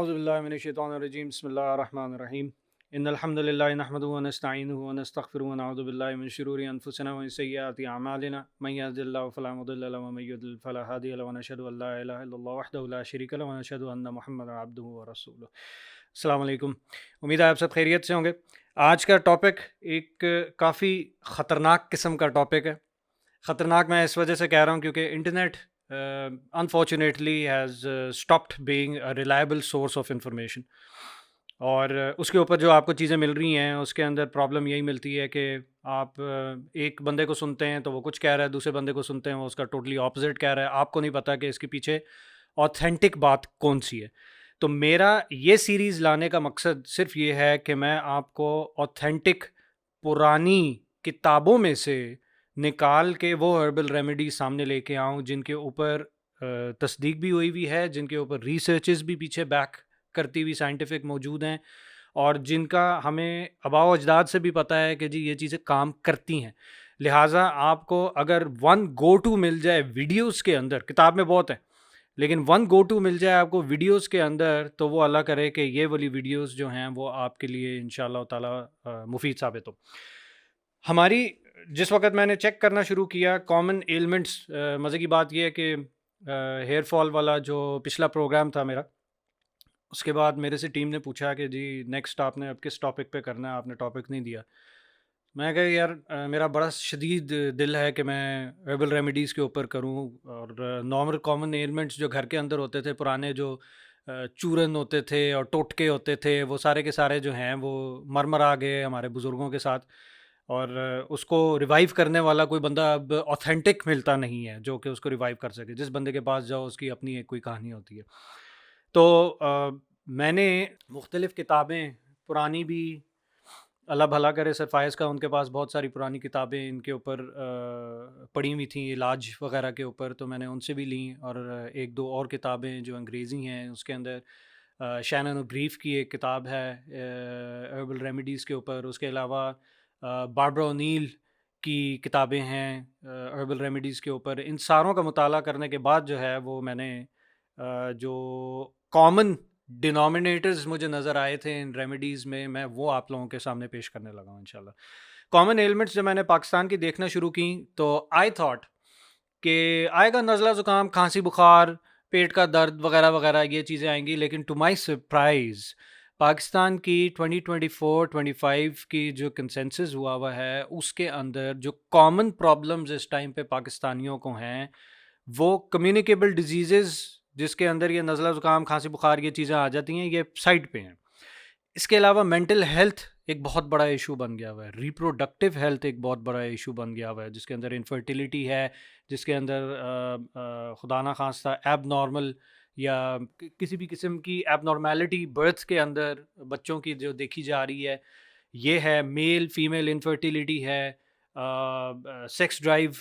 औज़ुबिल्लाहिमिनश्शैतानिर्रजीम बिस्मिल्लाहिर्रहमानिर्रहीम इन्नल हम्दुलिल्लाहि नहमदुहु व नस्तईनुहु व नस्तगफिरुहु व नऊज़ु बिल्लाहि मिन शुरूरि अनफुसिना व मिन सय्यिआति अमालिना मन यहदिल्लाहु फला मुदिल्ल लहु व मन युद्लिल फला हादिय लहु व नशहदु अन ला इलाहा इल्लल्लाह वहदहु ला शरीका लहु व नशहदु अन्न मुहम्मदन अब्दुहु व रसूलुहु। अस्सलाम वालेकुम। उम्मीद है आप सब खैरियत से होंगे। आज का टॉपिक एक काफ़ी ख़तरनाक किस्म का टॉपिक है। ख़तरनाक मैं इस वजह से कह रहा हूँ क्योंकि internet unfortunately has stopped being a reliable source of information. और उसके ऊपर जो आपको चीज़ें मिल रही हैं उसके अंदर प्रॉब्लम यही मिलती है कि आप एक बंदे को सुनते हैं तो वो कुछ कह रहा है, दूसरे बंदे को सुनते हैं वो उसका टोटली ऑपोजिट कह रहा है, आपको नहीं पता कि इसके पीछे ऑथेंटिक बात कौन सी है। तो मेरा ये सीरीज़ लाने का मकसद सिर्फ ये है कि मैं आपको ऑथेंटिक पुरानी किताबों में से निकाल के वो हर्बल रेमेडी सामने लेके आऊँ जिनके ऊपर तस्दीक भी हुई हुई है, जिनके ऊपर रिसर्चेस भी पीछे बैक करती हुई साइंटिफिक मौजूद हैं और जिनका हमें आबाओ अजदाद से भी पता है कि जी ये चीज़ें काम करती हैं। लिहाजा आपको अगर वन गो टू मिल जाए वीडियोस के अंदर, किताब में बहुत है लेकिन वन गो टू मिल जाए आपको वीडियोस के अंदर, तो वो अल्लाह करे कि ये वाली वीडियोस जो हैं वो आपके लिए इंशाअल्लाह ताला मुफीद साबित हो। हमारी जिस वक्त मैंने चेक करना शुरू किया कॉमन एलिमेंट्स, मज़े की बात यह है कि हेयर फॉल वाला जो पिछला प्रोग्राम था मेरा, उसके बाद मेरे से टीम ने पूछा कि जी नेक्स्ट आपने अब किस टॉपिक पे करना है, आपने टॉपिक नहीं दिया। मैं कहा यार मेरा बड़ा शदीद दिल है कि मैं हर्बल रेमेडीज़ के ऊपर करूं और नॉर्मल कॉमन एलिमेंट्स जो घर के अंदर होते थे, पुराने जो चूरन होते थे और टोटके होते थे, वो सारे के सारे जो हैं वो मर आ गए हमारे बुज़ुर्गों के साथ। और उसको रिवाइव करने वाला कोई बंदा अब ऑथेंटिक मिलता नहीं है जो कि उसको रिवाइव कर सके। जिस बंदे के पास जाओ उसकी अपनी एक कोई कहानी होती है। तो मैंने मुख्तलिफ़ किताबें पुरानी भी, अल्लाह भला करे सर फायज़ का, उनके पास बहुत सारी पुरानी किताबें इनके ऊपर पढ़ी हुई थी इलाज वगैरह के ऊपर, तो मैंने उनसे भी ली। और एक दो और किताबें जो अंग्रेज़ी हैं उसके अंदर शैनन ओ'ग्रीफ की एक किताब है हर्बल रेमेडीज़ के ऊपर। उसके अलावा बारबरा ओनील की किताबें हैं हर्बल रेमेडीज़ के ऊपर। इन सारों का मुताला करने के बाद जो है वो मैंने जो कॉमन डिनोमिनेटर्स मुझे नज़र आए थे इन रेमेडीज़ में, मैं वो आप लोगों के सामने पेश करने लगा हूँ इंशाल्लाह। कॉमन एलिमेंट्स जब मैंने पाकिस्तान की देखना शुरू की तो आई थॉट कि आएगा नज़ला ज़ुकाम, खांसी, बुखार, पेट का दर्द वगैरह वगैरह ये चीज़ें आएंगी। लेकिन टू माय सरप्राइज़ पाकिस्तान की 2024-25 की जो कंसेंसस हुआ है उसके अंदर जो कॉमन प्रॉब्लम्स इस टाइम पे पाकिस्तानियों को हैं वो कम्युनिकेबल डिजीज़ेज़, जिसके अंदर ये नज़ला ज़ुकाम, खांसी, बुखार ये चीज़ें आ जाती हैं, ये साइड पे हैं। इसके अलावा मेंटल हेल्थ एक बहुत बड़ा इशू बन गया हुआ है, रिप्रोडक्टिव हेल्थ एक बहुत बड़ा इशू बन गया हुआ है, जिसके अंदर इनफर्टिलिटी है, जिसके अंदर खुदा ना खास्ता एब नॉर्मल या किसी भी किस्म की एबनॉर्मेलिटी बर्थ के अंदर बच्चों की जो देखी जा रही है, ये है। मेल फीमेल इनफर्टिलिटी है, सेक्स ड्राइव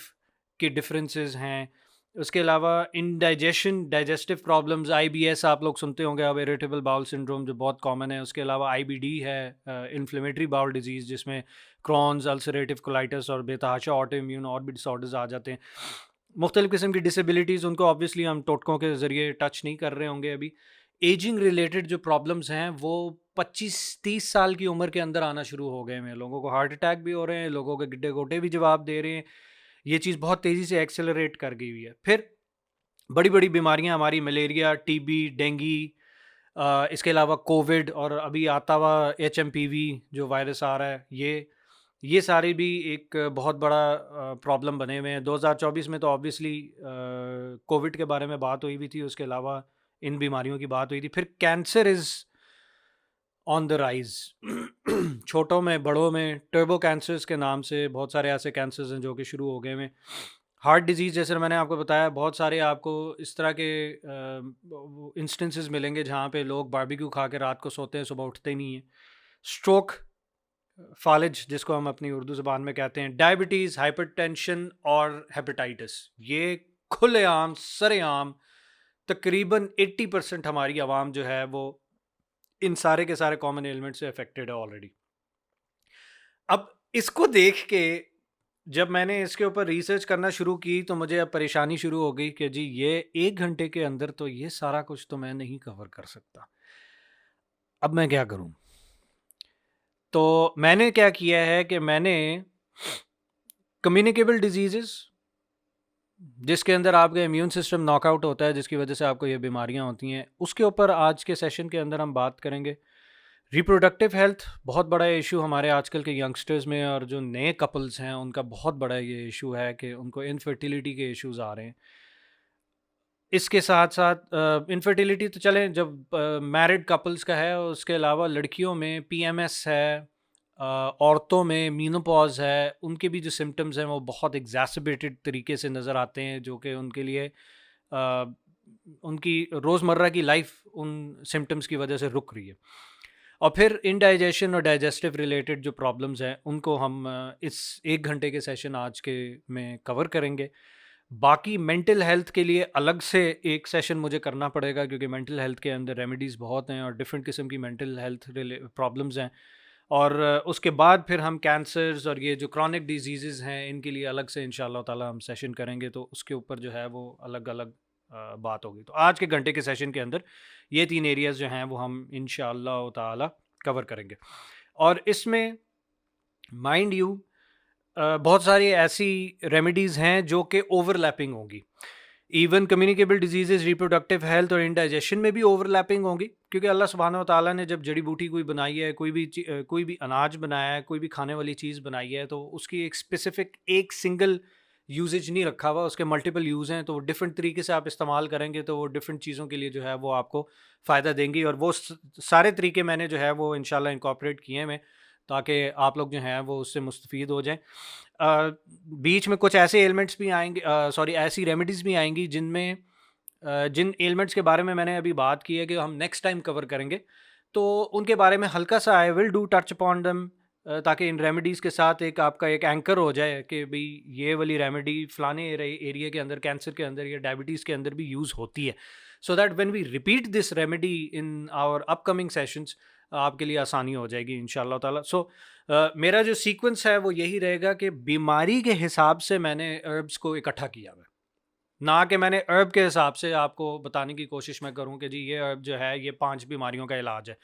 के डिफरेंसेस हैं। उसके अलावा इंडाइजेशन, डाइजेस्टिव प्रॉब्लम्स, आईबीएस आप लोग सुनते होंगे अब, इरिटेबल बाउल सिंड्रोम जो बहुत कॉमन है। उसके अलावा आईबीडी है, इन्फ्लेमेटरी बाउल डिजीज़, जिसमें क्रॉन्स, अल्सरेटिव कोलाइटिस और बेतहाशा ऑटो इम्यून और भी डिसऑर्डर्स आ जाते हैं। मुख्तलिफ़ किस्म की डिसेबिलिटीज़, उनको ऑब्वियसली हम टोटकों के ज़रिए टच नहीं कर रहे होंगे अभी। एजिंग रिलेटेड जो प्रॉब्लम्स हैं वो 25-30 साल की उम्र के अंदर आना शुरू हो गए हैं। लोगों को हार्ट अटैक भी हो रहे हैं, लोगों के गिड्डे गोटे भी जवाब दे रहे हैं। ये चीज़ बहुत तेज़ी से एक्सेलरेट कर गई हुई है। फिर बड़ी बड़ी बीमारियां हमारी, मलेरिया, टीबी, डेंगी, इसके अलावा कोविड और अभी आता हुआ एचएमपीवी जो वायरस आ रहा है, ये सारे भी एक बहुत बड़ा प्रॉब्लम बने हुए हैं। 2024 में तो ऑब्वियसली कोविड के बारे में बात हुई भी थी, उसके अलावा इन बीमारियों की बात हुई थी। फिर cancer is on the rise छोटों में बड़ों में, टर्बो कैंसर्स के नाम से बहुत सारे ऐसे कैंसर्स हैं जो कि शुरू हो गए हैं। हार्ट डिजीज़, जैसे मैंने आपको बताया, बहुत सारे आपको इस तरह के इंस्टेंसेस मिलेंगे जहाँ पे लोग बारबेक्यू खा के रात को सोते हैं, सुबह उठते ही नहीं हैं। स्ट्रोक, फालिज जिसको हम अपनी उर्दू ज़बान में कहते हैं, डायबिटीज़, हाइपरटेंशन और हेपेटाइटिस, ये खुलेआम सरेआम तकरीबन 80% हमारी आवाम जो है वो इन सारे के सारे कॉमन एलिमेंट से अफेक्टेड है ऑलरेडी। अब इसको देख के जब मैंने इसके ऊपर रिसर्च करना शुरू की तो मुझे अब परेशानी शुरू हो गई कि जी ये 1 घंटे के अंदर तो ये सारा कुछ तो मैं नहीं कवर कर सकता। अब मैं क्या करूं? तो मैंने क्या किया है कि मैंने कम्युनिकेबल डिजीजेस जिसके अंदर आपका इम्यून सिस्टम नॉकआउट होता है, जिसकी वजह से आपको ये बीमारियां होती हैं, उसके ऊपर आज के सेशन के अंदर हम बात करेंगे। रिप्रोडक्टिव हेल्थ बहुत बड़ा इशू हमारे आजकल के यंगस्टर्स में, और जो नए कपल्स हैं उनका बहुत बड़ा ये इशू है कि उनको इनफर्टिलिटी के इश्यूज आ रहे हैं। इसके साथ साथ इनफर्टिलिटी तो चलें, जब मैरिड कपल्स का है, उसके अलावा लड़कियों में पीएमएस है, औरतों में मीनोपॉज है, उनके भी जो सिम्टम्स हैं वो बहुत एग्जैस्परेटेड तरीके से नज़र आते हैं, जो कि उनके लिए उनकी रोज़मर्रा की लाइफ उन सिम्टम्स की वजह से रुक रही है। और फिर इनडाइजेशन और डाइजेस्टिव रिलेटेड जो प्रॉब्लम्स हैं उनको हम इस 1 घंटे के सेशन आज के में कवर करेंगे। बाकी मेंटल हेल्थ के लिए अलग से एक सेशन मुझे करना पड़ेगा, क्योंकि मेंटल हेल्थ के अंदर रेमेडीज़ बहुत हैं और डिफरेंट किस्म की मेंटल हेल्थ प्रॉब्लम्स हैं। और उसके बाद फिर हम कैंसर्स और ये जो क्रॉनिक डिजीज़ हैं इनके लिए अलग से इंशाल्लाह ताला हम सेशन करेंगे, तो उसके ऊपर जो है वो अलग अलग बात होगी। तो आज के घंटे के सेशन के अंदर ये 3 एरियाज़ जो हैं वो हम इंशाल्लाह ताला कवर करेंगे। और इसमें माइंड यू बहुत सारी ऐसी रेमेडीज़ हैं जो कि ओवरलैपिंग होंगी। Even communicable diseases, reproductive health और इंडाइजेशन में भी ओवरलैपिंग होंगी, क्योंकि अल्लाह सुब्हानहू व तआला ने जब जड़ी बूटी कोई बनाई है, कोई भी अनाज बनाया है, कोई भी खाने वाली चीज़ बनाई है, तो उसकी एक स्पेसिफिक एक सिंगल यूसेज नहीं रखा हुआ, उसके मल्टीपल यूज़ हैं। तो डिफरेंट तरीके से आप इस्तेमाल करेंगे तो वो डिफरेंट चीज़ों के लिए जो है वो आपको फ़ायदा देंगी, और वो सारे तरीके मैंने जो है वो इंशाल्लाह इनकॉर्पोरेट किए हैं, ताकि आप लोग जो हैं वो उससे मुस्तफ़ीद हो जाएं। बीच में कुछ ऐसे एलिमेंट्स भी आएंगे, ऐसी रेमेडीज़ भी आएंगी जिनमें जिन एलिमेंट्स के बारे में मैंने अभी बात की है कि हम नेक्स्ट टाइम कवर करेंगे, तो उनके बारे में हल्का सा I will do touch upon दम, ताकि इन रेमेडीज़ के साथ एक आपका एक एंकर हो जाए कि भाई ये वाली रेमेडी फ़लाने एरिया के अंदर, कैंसर के अंदर या डायबिटीज़ के अंदर भी यूज़ होती है, so that when we repeat this remedy in our upcoming sessions आपके लिए आसानी हो जाएगी इंशाल्लाह ताला। सो मेरा जो सीक्वेंस है वो यही रहेगा कि बीमारी के हिसाब से मैंने हर्ब्स को इकट्ठा किया हुआ है, ना कि मैंने हर्ब के हिसाब से आपको बताने की कोशिश मैं करूं कि जी ये हर्ब जो है ये 5 बीमारियों का इलाज है।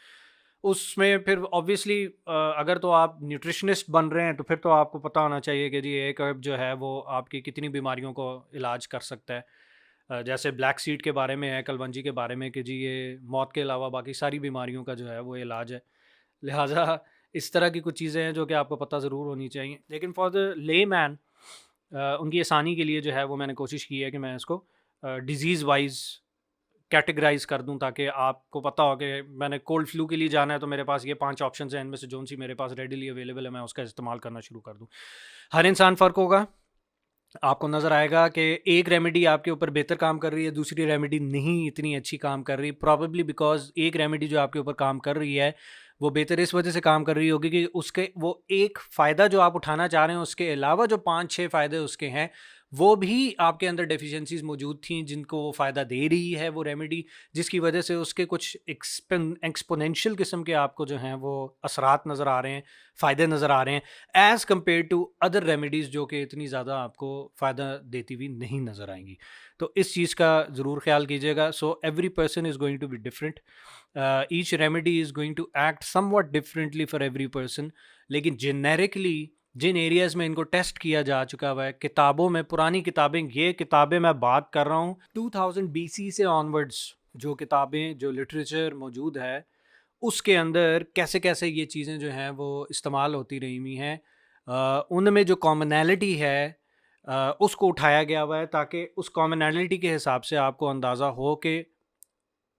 उसमें फिर ऑब्वियसली अगर तो आप न्यूट्रिशनिस्ट बन रहे हैं तो फिर तो आपको पता होना चाहिए कि जी एक हर्ब जो है वो आपकी कितनी बीमारियों को इलाज कर सकता है। जैसे ब्लैक सीड के बारे में है, कलवंजी के बारे में कि जी ये मौत के अलावा बाकी सारी बीमारियों का जो है वो इलाज है। लिहाजा इस तरह की कुछ चीज़ें हैं जो कि आपको पता ज़रूर होनी चाहिए, लेकिन फॉर द ले मैन उनकी आसानी के लिए जो है वो मैंने कोशिश की है कि मैं इसको डिज़ीज़ वाइज कैटेगराइज कर दूं, ताकि आपको पता हो कि मैंने कोल्ड फ्लू के लिए जाना है तो मेरे पास ये 5 ऑप्शंस हैं, इनमें से जोन सी मेरे पास रेडिली अवेलेबल है मैं उसका इस्तेमाल करना शुरू कर दूं। हर इंसान फ़र्क होगा, आपको नज़र आएगा कि एक रेमेडी आपके ऊपर बेहतर काम कर रही है, दूसरी रेमेडी नहीं इतनी अच्छी काम कर रही, प्रॉबेबली बिकॉज एक रेमेडी जो आपके ऊपर काम कर रही है वो बेहतर इस वजह से काम कर रही होगी कि उसके वो एक फ़ायदा जो आप उठाना चाह रहे हैं उसके अलावा जो 5-6 फ़ायदे उसके हैं वो भी आपके अंदर डेफिशिएंसीज मौजूद थी, जिनको वो फ़ायदा दे रही है वो रेमेडी, जिसकी वजह से उसके कुछ एक्सपोनेंशियल किस्म के आपको जो हैं वो असरात नज़र आ रहे हैं, फ़ायदे नज़र आ रहे हैं, as compare to other remedies जो कि इतनी ज़्यादा आपको फ़ायदा देती हुई नहीं नज़र आएंगी। तो इस चीज़ का ज़रूर ख्याल कीजिएगा। So every person is going to be different, each remedy is going to act somewhat differently for every person, लेकिन जेनेरिकली जिन एरियाज़ में इनको टेस्ट किया जा चुका हुआ है किताबों में, पुरानी किताबें, ये किताबें मैं बात कर रहा हूँ 2000 BC से ऑनवर्ड्स, जो किताबें जो लिटरेचर मौजूद है उसके अंदर कैसे कैसे ये चीज़ें जो हैं वो इस्तेमाल होती रही हुई हैं, उनमें जो कॉमनैलिटी है उसको उठाया गया हुआ है, ताकि उस कॉमनैलिटी के हिसाब से आपको अंदाज़ा हो कि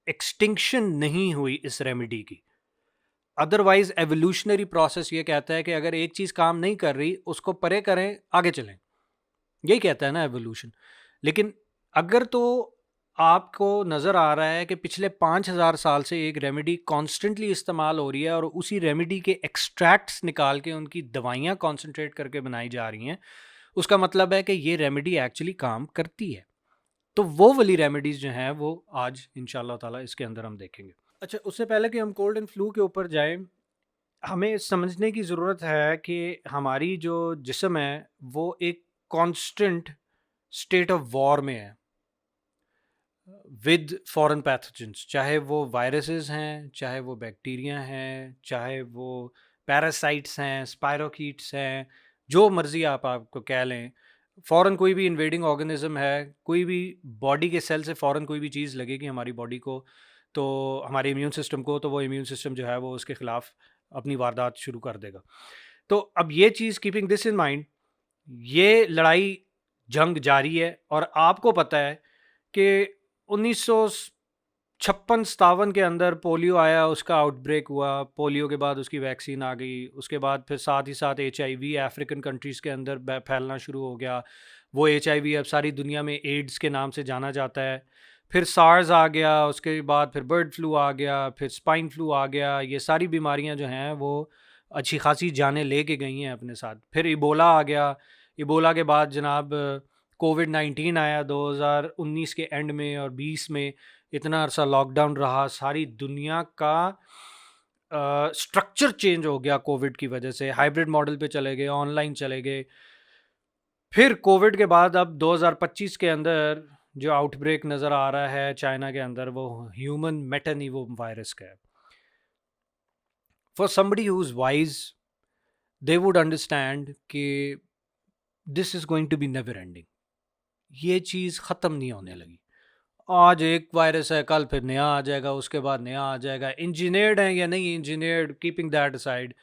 एक्सटिंक्शन नहीं हुई इस रेमेडी की। अदरवाइज एवोल्यूशनरी प्रोसेस ये कहता है कि अगर एक चीज़ काम नहीं कर रही उसको परे करें, आगे चलें, यही कहता है ना एवोल्यूशन। लेकिन अगर तो आपको नज़र आ रहा है कि पिछले 5000 साल से एक रेमेडी कॉन्स्टेंटली इस्तेमाल हो रही है और उसी रेमेडी के एक्सट्रैक्ट्स निकाल के उनकी दवाइयाँ कॉन्सेंट्रेट करके बनाई जा रही हैं, उसका मतलब है कि ये रेमेडी एक्चुअली काम करती है। तो वो वाली रेमेडीज़ जो हैं वो आज इंशाल्लाह ताला इसके अंदर हम देखेंगे। अच्छा, उससे पहले कि हम कोल्ड एंड फ्लू के ऊपर जाएं, हमें समझने की ज़रूरत है कि हमारी जो जिस्म है वो एक कांस्टेंट स्टेट ऑफ वॉर में है। विद फॉरेन पैथोजेंस, चाहे वो वायरसेस हैं, चाहे वो बैक्टीरिया हैं, चाहे वो पैरासाइट्स हैं, स्पायरोकीट्स हैं, जो मर्जी आप आपको कह लें। फॉरेन कोई भी इन्वेडिंग ऑर्गेनिज्म है, कोई भी बॉडी के सेल से फॉरेन कोई भी चीज़ लगेगी हमारी बॉडी को, तो हमारे इम्यून सिस्टम को, तो वो इम्यून सिस्टम जो है वो उसके खिलाफ अपनी वारदात शुरू कर देगा। तो अब ये चीज़, कीपिंग दिस इन माइंड, ये लड़ाई जंग जारी है। और आपको पता है कि 1956-57 के अंदर पोलियो आया, उसका आउटब्रेक हुआ, पोलियो के बाद उसकी वैक्सीन आ गई, उसके बाद फिर साथ ही साथ HIV अफ्रीकन कंट्रीज़ के अंदर फैलना शुरू हो गया। वो HIV अब सारी दुनिया में एड्स के नाम से जाना जाता है। फिर सार्स आ गया, उसके बाद फिर बर्ड फ्लू आ गया, फिर स्वाइन फ्लू आ गया। ये सारी बीमारियां जो हैं वो अच्छी खासी जानें लेके गई हैं अपने साथ। फिर इबोला आ गया, इबोला के बाद जनाब कोविड-19 आया 2019 के एंड में और 20 में। इतना अरसा लॉकडाउन रहा, सारी दुनिया का स्ट्रक्चर चेंज हो गया कोविड की वजह से। हाइब्रिड मॉडल पे चले गए, ऑनलाइन चले गए। फिर कोविड के बाद अब 2025 के अंदर जो आउटब्रेक नज़र आ रहा है चाइना के अंदर, वो ह्यूमन मेटानिवो वायरस का है। For somebody who is wise, they would understand कि this is going to be never ending. ये चीज़ ख़त्म नहीं होने लगी। आज एक वायरस है, कल फिर नया आ जाएगा, उसके बाद नया आ जाएगा। इंजीनियर्ड है या नहीं इंजीनियर्ड, कीपिंग दैट असाइड,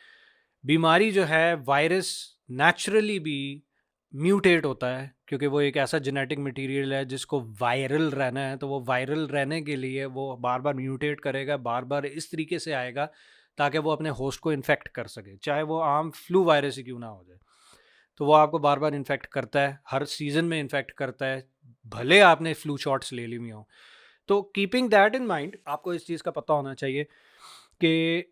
बीमारी जो है, वायरस नेचुरली भी म्यूटेट होता है, क्योंकि वो एक ऐसा जेनेटिक मटेरियल है जिसको वायरल रहना है। तो वो वायरल रहने के लिए वो बार बार म्यूटेट करेगा, बार बार इस तरीके से आएगा ताकि वो अपने होस्ट को इन्फेक्ट कर सके, चाहे वो आम फ्लू वायरस ही क्यों ना हो जाए। तो वो आपको बार बार इन्फेक्ट करता है, हर सीज़न में इन्फेक्ट करता है, भले आपने फ्लू शॉट्स ले ली हुई हों। तो कीपिंग दैट इन माइंड, आपको इस चीज़ का पता होना चाहिए कि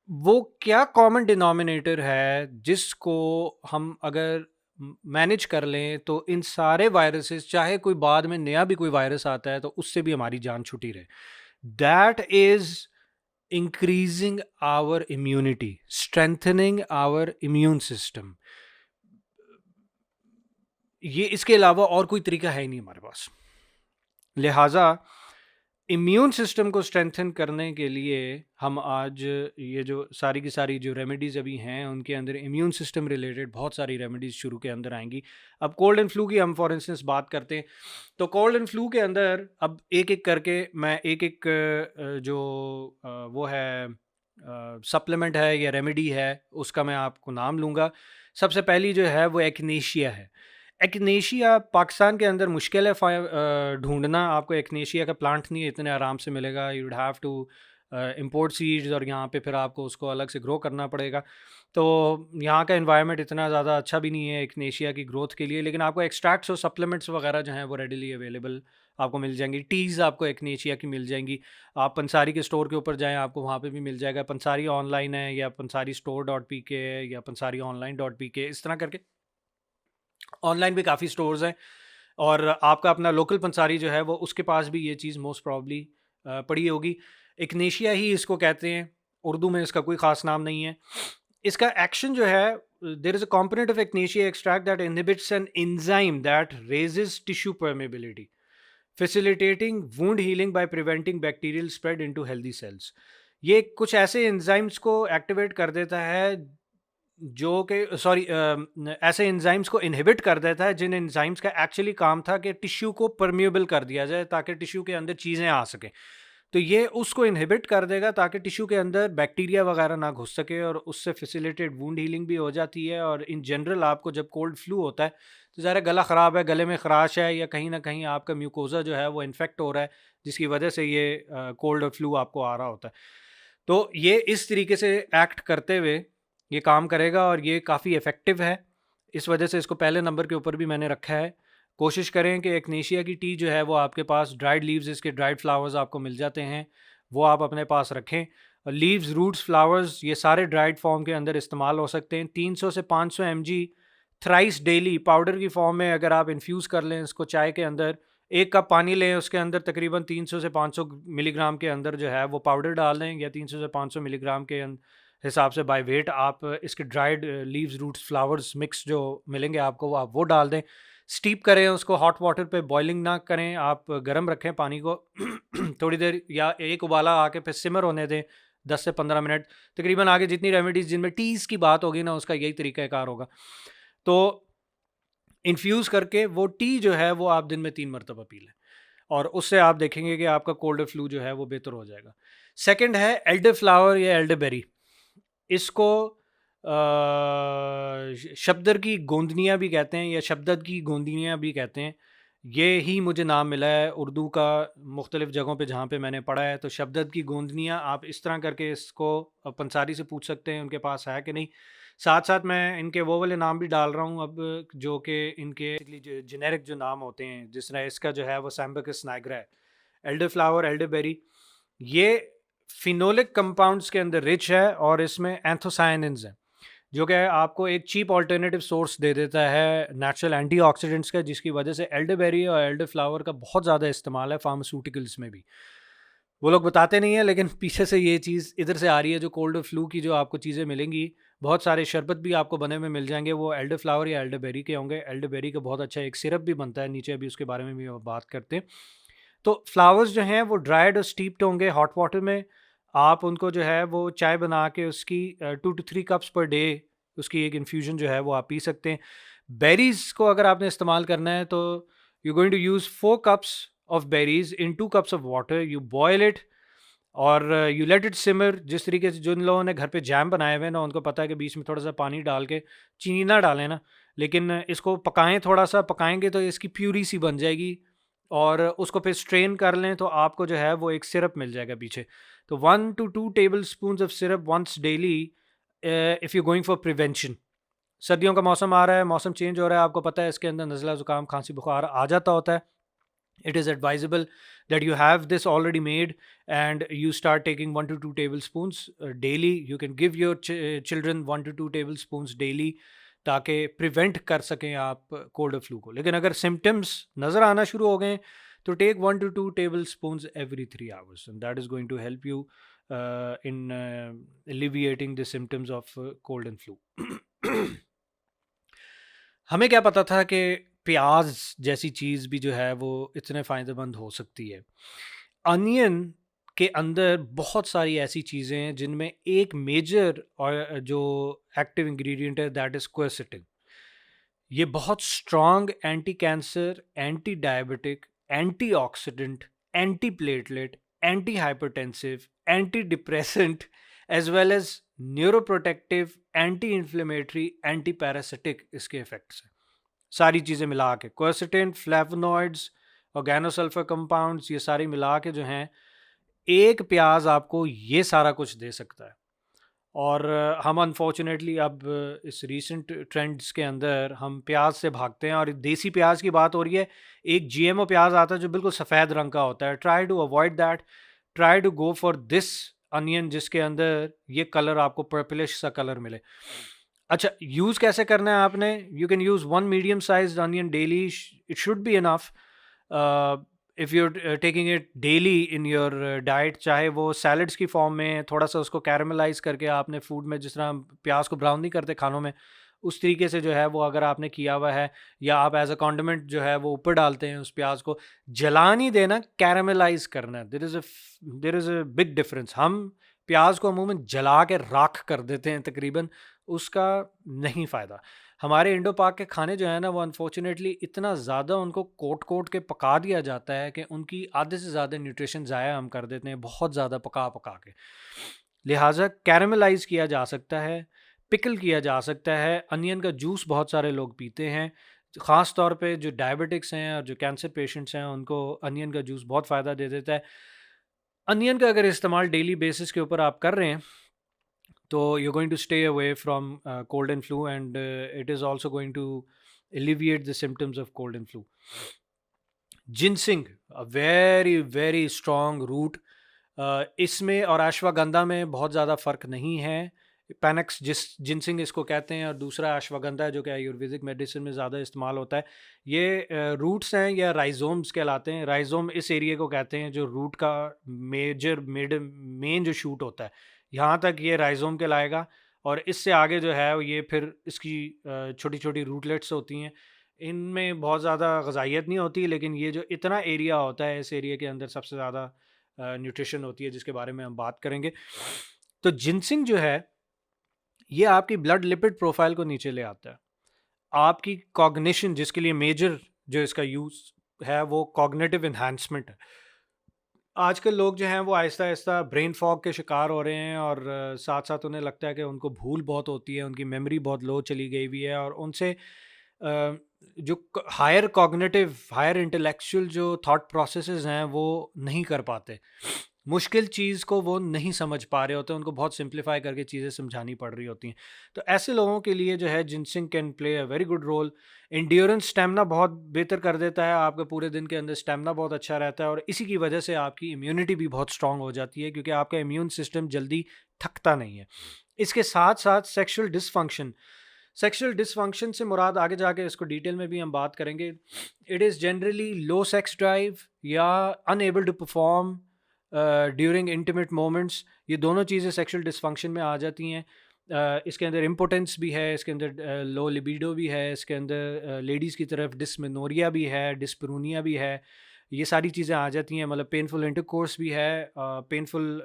वो क्या कॉमन डिनोमिनेटर है जिसको हम अगर मैनेज कर लें तो इन सारे वायरसेस, चाहे कोई बाद में नया भी कोई वायरस आता है तो उससे भी हमारी जान छुटी रहे। That is increasing our immunity, strengthening our immune system. ये इसके अलावा और कोई तरीका है ही नहीं हमारे पास। लिहाजा इम्यून सिस्टम को स्ट्रेंथन करने के लिए हम आज ये जो सारी की सारी जो रेमेडीज़ अभी हैं, उनके अंदर इम्यून सिस्टम रिलेटेड बहुत सारी रेमेडीज़ शुरू के अंदर आएंगी। अब कोल्ड एंड फ्लू की हम फॉर इंस्टेंस बात करते हैं, तो कोल्ड एंड फ्लू के अंदर अब एक एक करके मैं एक एक जो वो है सप्लीमेंट है या रेमेडी है, उसका मैं आपको नाम लूँगा। सबसे पहली जो है वो एक्नेशिया है। एक्नेशिया पाकिस्तान के अंदर मुश्किल है ढूंढना। आपको एक्नेशिया का प्लांट नहीं इतने आराम से मिलेगा। You would have to import seeds, और यहाँ पे फिर आपको उसको अलग से ग्रो करना पड़ेगा। तो यहाँ का एनवायरनमेंट इतना ज़्यादा अच्छा भी नहीं है एक्नेशिया की ग्रोथ के लिए। लेकिन आपको एक्सट्रैक्ट्स और सप्लीमेंट्स वगैरह जो हैं वो रेडिली अवेलेबल आपको मिल जाएंगी। टीज़ आपको एक्नेशिया की मिल जाएंगी। आप पंसारी के स्टोर के ऊपर जाएँ, आपको वहाँ पे भी मिल जाएगा। पंसारी ऑनलाइन है, या पंसारी स्टोर.pk है, या पंसारी ऑनलाइन.pk, इस तरह करके ऑनलाइन भी काफ़ी स्टोर्स हैं। और आपका अपना लोकल पंसारी जो है वो, उसके पास भी ये चीज़ मोस्ट प्रॉब्ली पड़ी होगी। एक्नेशिया ही इसको कहते हैं, उर्दू में इसका कोई ख़ास नाम नहीं है। इसका एक्शन जो है, there is a component of echinacea extract that inhibits an enzyme that raises tissue permeability, facilitating wound healing by preventing bacterial spread into healthy cells. ये कुछ ऐसे एंजाइम्स को एक्टिवेट कर देता है जो कि ऐसे एंजाइम्स को इनहिबिट कर देता है जिन एंजाइम्स का एक्चुअली काम था कि टिश्यू को परमिएबल कर दिया जाए ताकि टिश्यू के अंदर चीज़ें आ सकें। तो ये उसको इनहिबिट कर देगा ताकि टिश्यू के अंदर बैक्टीरिया वगैरह ना घुस सके, और उससे फैसिलिटेट वुंड हीलिंग भी हो जाती है। और इन जनरल आपको जब कोल्ड फ्लू होता है तो ज़रा गला ख़राब है, गले में खराश है, या कहीं ना कहीं आपका म्यूकोजा जो है वो इन्फेक्ट हो रहा है, जिसकी वजह से ये कोल्ड और फ्लू आपको आ रहा होता है। तो ये इस तरीके से एक्ट करते हुए ये काम करेगा, और ये काफ़ी इफ़ेक्टिव है। इस वजह से इसको पहले नंबर के ऊपर भी मैंने रखा है। कोशिश करें कि एक्नेशिया की टी जो है वो आपके पास, ड्राइड लीव्स, इसके ड्राइड फ्लावर्स आपको मिल जाते हैं, वो आप अपने पास रखें। लीव्स, रूट्स, फ्लावर्स, ये सारे ड्राइड फॉर्म के अंदर इस्तेमाल हो सकते हैं। 300 से 500 mg थ्राइस डेली पाउडर की फॉर्म में अगर आप इन्फ्यूज़ कर लें इसको चाय के अंदर, 1 कप पानी लें, उसके अंदर तकरीबन 300 से 500 मिलीग्राम के अंदर जो है वो पाउडर डाल दें, या 300 से 500 मिलीग्राम के हिसाब से बाय वेट आप इसके dried leaves, roots, flowers mix जो मिलेंगे आपको, वो आप वो डाल दें। स्टीप करें उसको, हॉट वाटर पे बॉइलिंग ना करें, आप गर्म रखें पानी को थोड़ी देर या एक उबाला आके फिर सिमर होने दें 10 से 15 मिनट। तकरीबन आगे जितनी रेमेडीज़ जिनमें टीज़ की बात होगी ना, उसका यही तरीक़ाकार होगा। तो इन्फ्यूज़ करके वो टी जो है वो आप दिन में 3 मरतबा पी लें, और उससे आप देखेंगे कि आपका कोल्ड फ्लू जो है वो बेहतर हो जाएगा। सेकंड है एल्डर फ्लावर या एल्डरबेरी। इसको शबदर की गोंदनियाँ भी कहते हैं या शबदत की गोंदनियाँ भी कहते हैं। ये ही मुझे नाम मिला है उर्दू का मुख्तलिफ़ जगहों पे जहाँ पे मैंने पढ़ा है। तो शबदत की गोंदनियाँ आप इस तरह करके इसको पंसारी से पूछ सकते हैं उनके पास है कि नहीं। साथ साथ मैं इनके वो वाले नाम भी डाल रहा हूँ अब, जो कि इनके जो जेनेरिक जो नाम होते हैं, जिस तरह इसका जो है वो सैम्बकस नाइग्रा है, एल्डर फ्लावर, एल्डरबेरी। ये फिनोलिक कंपाउंड्स के अंदर रिच है और इसमें एंथोसायनिन्स हैं, जो कि आपको एक चीप ऑल्टरनेटिव सोर्स दे देता है नेचुरल एंटीऑक्सीडेंट्स का, जिसकी वजह से एल्डरबेरी और एल्डर फ्लावर का बहुत ज़्यादा इस्तेमाल है फार्मास्यूटिकल्स में भी। वो लोग बताते नहीं है, लेकिन पीछे से ये चीज़ इधर से आ रही है। जो कोल्ड फ्लू की जो आपको चीज़ें मिलेंगी, बहुत सारे शरबत भी आपको बने हुए मिल जाएंगे, वो एल्डर फ्लावर या एल्डरबेरी के होंगे। एल्डरबेरी का बहुत अच्छा एक सिरप भी बनता है, नीचे अभी उसके बारे में भी बात करते हैं। तो फ्लावर्स जो हैं वो ड्राइड और स्टीप्ड होंगे हॉट वाटर में। आप उनको जो है वो चाय बना के उसकी 2 to 3 कप्स पर डे उसकी एक इन्फ्यूजन जो है वो आप पी सकते हैं। बेरीज़ को अगर आपने इस्तेमाल करना है तो you going to use 4 cups of berries in 2 cups of water, you boil it और यू लेट इट सिमर। जिस तरीके से जिन लोगों ने घर पे जैम बनाए हुए हैं ना, उनको पता है कि बीच में थोड़ा सा पानी डाल के, चीनी ना डालें ना, लेकिन इसको पकाएं, थोड़ा सा पकाएंगे तो इसकी प्यूरी सी बन जाएगी, और उसको फिर स्ट्रेन कर लें तो आपको जो है वो एक सिरप मिल जाएगा पीछे। तो 1 to 2 tablespoon of syrup once daily if you going for prevention. सर्दियों का मौसम आ रहा है, मौसम चेंज हो रहा है, आपको पता है इसके अंदर नज़ला ज़ुकाम खांसी बुखार आ जाता होता है। it is advisable that you have this already made and you start taking 1 to 2 tablespoons daily. You can give your children 1 to 2 tablespoons daily, ताकि प्रिवेंट कर सकें आप कोल्ड फ्लू को। लेकिन अगर सिम्टम्स नज़र आना शुरू हो गए तो take 1 to 2 tablespoons every 3 hours and that is going to help you in alleviating the symptoms of cold and flu. हमें क्या पता था कि प्याज जैसी चीज़ भी जो है वो इतने फ़ायदेमंद हो सकती है। अनियन के अंदर बहुत सारी ऐसी चीज़ें हैं जिनमें एक मेजर और जो एक्टिव इंग्रेडिएंट है दैट इज़ क्वेरसेटिन। ये बहुत strong anti cancer, anti diabetic, antioxidant, anti platelet, anti hypertensive, anti depressant as well as neuroprotective, anti inflammatory, anti parasitic इसके इफेक्ट्स हैं। सारी चीज़ें मिला के क्वेरसेटिन, फ्लेवोनॉइड्स, ऑर्गेनोसल्फर कंपाउंड्स, ये सारी मिला के जो हैं, एक प्याज आपको ये सारा कुछ दे सकता है। और हम अनफॉर्चुनेटली अब इस रीसेंट ट्रेंड्स के अंदर हम प्याज से भागते हैं, और देसी प्याज की बात हो रही है। एक जीएमओ प्याज आता है जो बिल्कुल सफ़ेद रंग का होता है। Try to avoid that, try to go for this onion जिसके अंदर ये कलर आपको पर्पलिश सा कलर मिले। अच्छा, यूज़ कैसे करना है आपने? You can use 1 medium sized onion daily, it should be enough if you are taking it daily in your diet. चाहे वो सैलड्स की फॉर्म में, थोड़ा सा उसको कैरामलाइज करके आपने फूड में, जिस तरह हम प्याज को ब्राउन नहीं करते खानों में, उस तरीके से जो है वो अगर आपने किया हुआ है, या आप एज अ कॉन्डिमेंट जो है वो ऊपर डालते हैं उस प्याज को, जला नहीं देना, कैरामलाइज करना है। There is a big difference. हम प्याज को अमूमन जला के राख कर देते हैं तकरीबन, उसका नहीं फ़ायदा। हमारे इंडो पाक के खाने जो है ना, वो अनफॉर्चुनेटली इतना ज़्यादा उनको कोट कोट के पका दिया जाता है कि उनकी आधे से ज़्यादा न्यूट्रिशन ज़ाया हम कर देते हैं, बहुत ज़्यादा पका पका के। लिहाजा कैरामलाइज किया जा सकता है, पिकल किया जा सकता है। अनियन का जूस बहुत सारे लोग पीते हैं, ख़ास तौर पे जो डायबिटिक्स हैं और जो कैंसर पेशेंट्स हैं, उनको अनियन का जूस बहुत फ़ायदा दे देता है। अनियन का अगर इस्तेमाल डेली बेसिस के ऊपर आप कर रहे हैं, तो you're going to stay away from cold and flu, and it is also going to alleviate the symptoms of cold and flu. Ginseng, a very very strong root, इसमें और अश्वगंधा में बहुत ज़्यादा फ़र्क नहीं है। पैनक्स जिनसिंग इसको कहते हैं, और दूसरा अश्वगंधा है जो कि आयुर्वेदिक मेडिसिन में ज़्यादा इस्तेमाल होता है। ये रूट्स हैं या राइजोम्स कहलाते हैं। राइजोम इस एरिया को कहते हैं जो रूट का मेन जो शूट होता है, यहाँ तक ये राइजोम कहलाएगा। और इससे आगे जो है ये फिर इसकी छोटी छोटी रूटलेट्स होती हैं। इनमें बहुत ज़्यादा ग़ज़ाइयत नहीं होती, लेकिन ये जो इतना एरिया होता है, इस एरिया के अंदर सबसे ज़्यादा न्यूट्रिशन होती है, जिसके बारे में हम बात करेंगे। तो जिनसिंग जो है, ये आपकी ब्लड लिपिड प्रोफाइल को नीचे ले आता है। आपकी कॉग्निशन, जिसके लिए मेजर जो इसका यूज़ है वो कॉग्निटिव एनहांसमेंट है। आजकल लोग जो हैं वो आहिस्ता-आहिस्ता ब्रेन फॉग के शिकार हो रहे हैं, और साथ-साथ उन्हें लगता है कि उनको भूल बहुत होती है, उनकी मेमोरी बहुत लो चली गई हुई है, और उनसे जो हायर कॉग्निटिव, हायर इंटेलेक्चुअल जो थॉट प्रोसेसेस हैं वो नहीं कर पाते। मुश्किल चीज़ को वो नहीं समझ पा रहे होते, उनको बहुत सिंप्लीफाई करके चीज़ें समझानी पड़ रही होती हैं। तो ऐसे लोगों के लिए जो है ginseng can play a very good role. Endurance, stamina बहुत बेहतर कर देता है, आपके पूरे दिन के अंदर स्टेमिना बहुत अच्छा रहता है, और इसी की वजह से आपकी इम्यूनिटी भी बहुत स्ट्रांग हो जाती है, क्योंकि आपका इम्यून सिस्टम जल्दी थकता नहीं है। इसके साथ साथ सेक्सुअल डिसफंक्शन से मुराद, आगे जाके इसको डिटेल में भी हम बात करेंगे। It is generally low sex drive या unable to perform during intimate moments. ये दोनों चीज़ें सेक्सुअल डिसफंक्शन में आ जाती हैं। इसके अंदर इम्पोटेंस भी है, इसके अंदर लो लिबिडो भी है, इसके अंदर लेडीज़ की तरफ डिस्मेनोरिया भी है, डिस्परूनिया भी है। ये सारी चीज़ें आ जाती हैं, मतलब पेनफुल इंटरकोर्स भी है, पेनफुल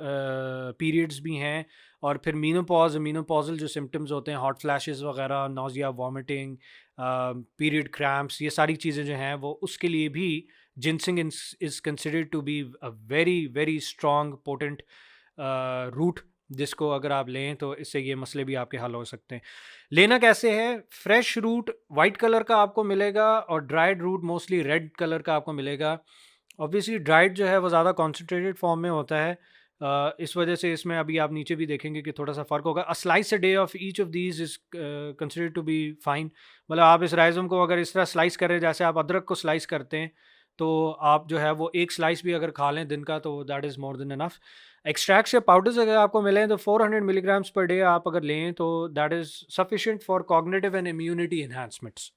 पीरियड्स भी हैं, और फिर मीनोपॉज़ल जो सिम्पटम्स होते हैं, हॉट फ्लैशेस वगैरह, नौजिया, वॉमिटिंग, पीरियड क्रैम्प्स, ये सारी चीज़ें जो हैं वो उसके लिए भी ginseng is considered to be a very very strong potent root, जिसको अगर आप लें तो इससे ये मसले भी आपके हल हो सकते हैं। लेना कैसे है? फ्रेश रूट वाइट कलर का आपको मिलेगा, और dried root mostly red colour का आपको मिलेगा। ऑब्वियसली ड्राइड जो है वो ज़्यादा कॉन्सेंट्रेटेड फॉर्म में होता है, इस वजह से इसमें अभी आप नीचे भी देखेंगे कि थोड़ा सा फ़र्क होगा। A slice a day of each of these is considered to be fine. मतलब आप इस राइज़म को अगर इस तरह स्लाइस करें, जैसे आप अदरक को स्लाइस करते हैं, तो आप जो है वो एक स्लाइस भी अगर खा लें दिन का, तो that is more than enough. Extracts या पाउडर्स अगर आपको मिलें तो 400 मिलीग्राम्स पर डे आप अगर लें, तो that is sufficient for cognitive and immunity enhancements.